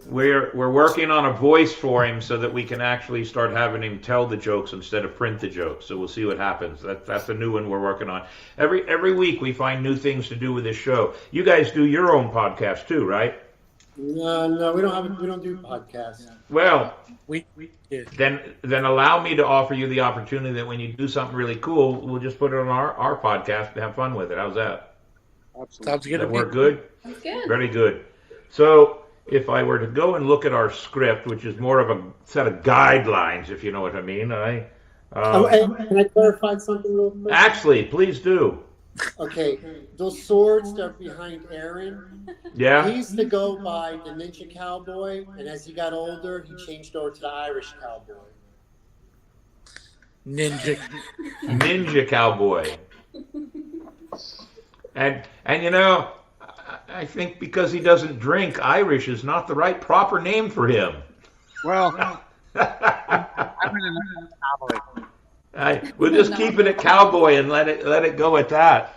we're working on a voice for him so that we can actually start having him tell the jokes instead of print the jokes. So we'll see what happens. That's a new one we're working on. Every week we find new things to do with this show. You guys do your own podcast too, right? No, we don't do podcasts. Well, We did. Then allow me to offer you the opportunity that when you do something really cool, we'll just put it on our podcast and have fun with it. How's that? Absolutely. Sounds good. Does that work good? That's good. Very good. So if I were to go and look at our script, which is more of a set of guidelines, if you know what I mean, And can I clarify something real quick? actually, please do. Okay, those swords that are behind Aaron, he Yeah? used to go by the Ninja Cowboy, and as he got older, he changed over to the Irish Cowboy. Ninja Cowboy. And I think because he doesn't drink, Irish is not the right proper name for him. Well, I'm in an anomaly. We'll just keep it at cowboy and let it go at that.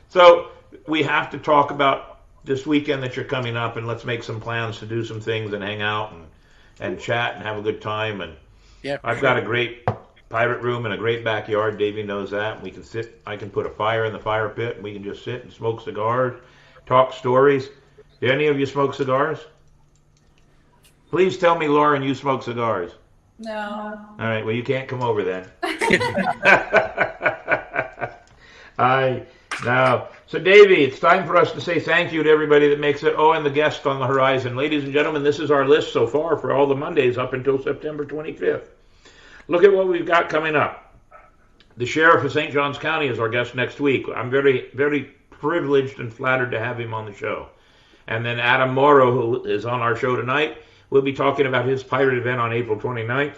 So we have to talk about this weekend that you're coming up, and let's make some plans to do some things and hang out and chat and have a good time. And Yeah, I've got a great pirate room and a great backyard. Davey knows that. We can sit. I can put a fire in the fire pit, and we can just sit and smoke cigars, talk stories. Do any of you smoke cigars? Please tell me, Lauren, you smoke cigars. No. All right, well, you can't come over then. So, Davey, it's time for us to say thank you to everybody that makes it. Oh, and the guests on the horizon. Ladies and gentlemen, this is our list so far for all the Mondays up until September 25th. Look at what we've got coming up. The Sheriff of St. Johns County is our guest next week. I'm very, very privileged and flattered to have him on the show. And then Adam Morrow, who is on our show tonight, we'll be talking about his pirate event on April 29th.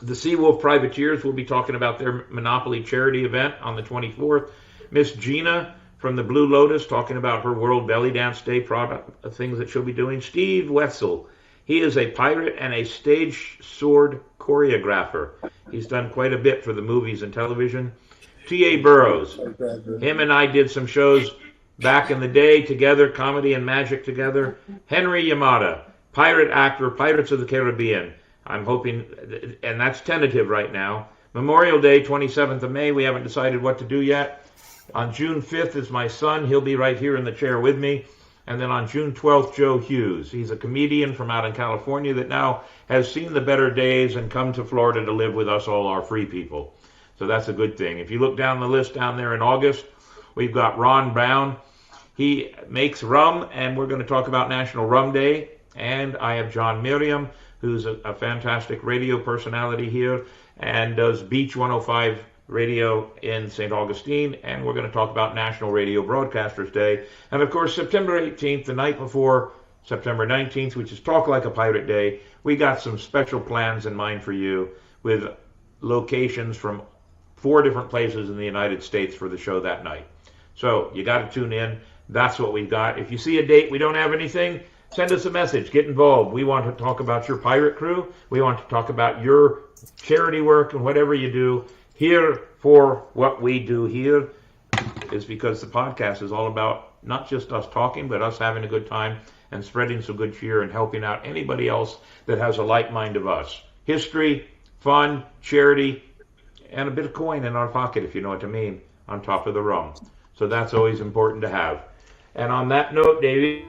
The Seawolf Privateers will be talking about their Monopoly charity event on the 24th. Miss Gina from the Blue Lotus talking about her World Belly Dance Day product, things that she'll be doing. Steve Wetzel, he is a pirate and a stage sword choreographer. He's done quite a bit for the movies and television. T.A. Burrows, him and I did some shows back in the day together, comedy and magic together. Henry Yamada, pirate actor, Pirates of the Caribbean. I'm hoping, and that's tentative right now. Memorial Day, 27th of May, we haven't decided what to do yet. On June 5th is my son. He'll be right here in the chair with me. And then on June 12th, Joe Hughes. He's a comedian from out in California that now has seen the better days and come to Florida to live with us, all our free people. So that's a good thing. If you look down the list down there in August, we've got Ron Brown. He makes rum, and we're going to talk about National Rum Day. And I have John Miriam, who's a fantastic radio personality here and does Beach 105 radio in St. Augustine. And we're going to talk about National Radio Broadcasters Day. And, of course, September 18th, the night before September 19th, which is Talk Like a Pirate Day, we got some special plans in mind for you with locations from 4 different places in the United States for the show that night. So you got to tune in. That's what we've got. If you see a date we don't have anything, send us a message. Get involved. We want to talk about your pirate crew. We want to talk about your charity work and whatever you do. Here for what we do here is because the podcast is all about not just us talking, but us having a good time and spreading some good cheer and helping out anybody else that has a like mind of us. History, fun, charity, and a bit of coin in our pocket, if you know what I mean, on top of the rum. So that's always important to have. And on that note, Davey,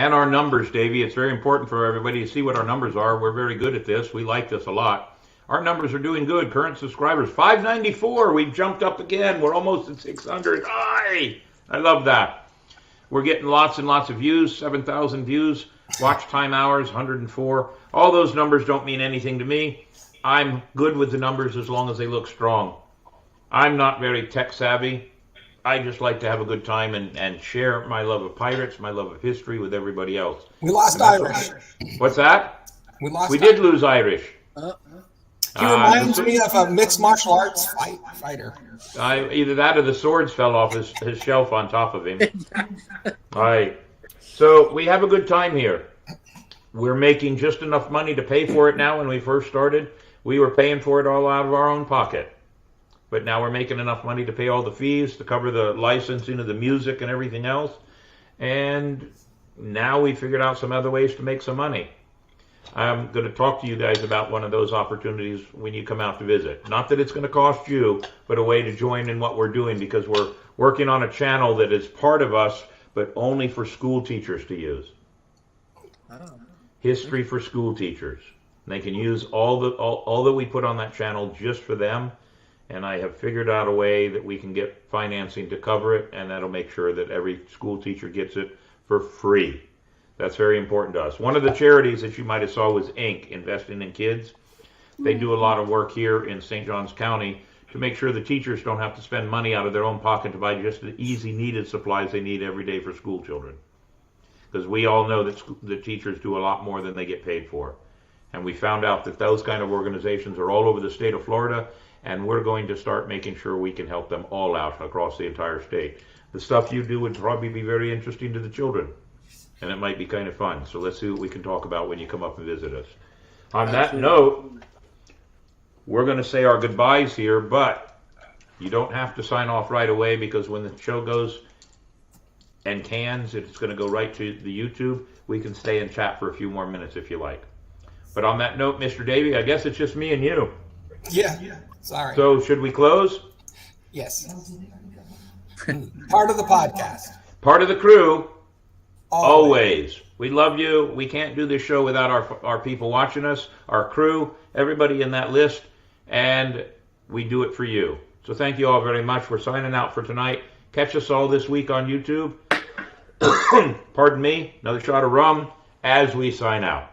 and our numbers, Davey. It's very important for everybody to see what our numbers are. We're very good at this. We like this a lot. Our numbers are doing good. Current subscribers, 594. We've jumped up again. We're almost at 600. Aye! I love that. We're getting lots and lots of views, 7,000 views. Watch time hours, 104. All those numbers don't mean anything to me. I'm good with the numbers as long as they look strong. I'm not very tech savvy. I just like to have a good time and share my love of pirates, my love of history with everybody else. We lost Irish. What's that? We did lose Irish. He reminds me of a mixed martial arts fighter. Either that or the swords fell off his shelf on top of him. All right. So we have a good time here. We're making just enough money to pay for it now. When we first started, we were paying for it all out of our own pocket. But now we're making enough money to pay all the fees, to cover the licensing of the music and everything else. And now we figured out some other ways to make some money. I'm going to talk to you guys about one of those opportunities when you come out to visit. Not that it's going to cost you, but a way to join in what we're doing, because we're working on a channel that is part of us, but only for school teachers to use. History for school teachers. And they can use all that we put on that channel just for them. And I have figured out a way that we can get financing to cover it, and that'll make sure that every school teacher gets it for free. That's very important to us. One of the charities that you might have saw was Inc., Investing in Kids. They do a lot of work here in St. Johns County to make sure the teachers don't have to spend money out of their own pocket to buy just the easy needed supplies they need every day for school children. Because we all know that the teachers do a lot more than they get paid for. And we found out that those kind of organizations are all over the state of Florida, and we're going to start making sure we can help them all out across the entire state. The stuff you do would probably be very interesting to the children, and it might be kind of fun. So let's see what we can talk about when you come up and visit us. On that note, we're going to say our goodbyes here, but you don't have to sign off right away, because when the show goes and cans, it's going to go right to the YouTube. We can stay and chat for a few more minutes if you like. But on that note, Mr. Davey, I guess it's just me and you. Yeah. Sorry. So should we close? Yes. Part of the podcast. Part of the crew. Always. Always. We love you. We can't do this show without our people watching us, our crew, everybody in that list, and we do it for you. So thank you all very much. We're signing out for tonight. Catch us all this week on YouTube. Pardon me. Another shot of rum as we sign out.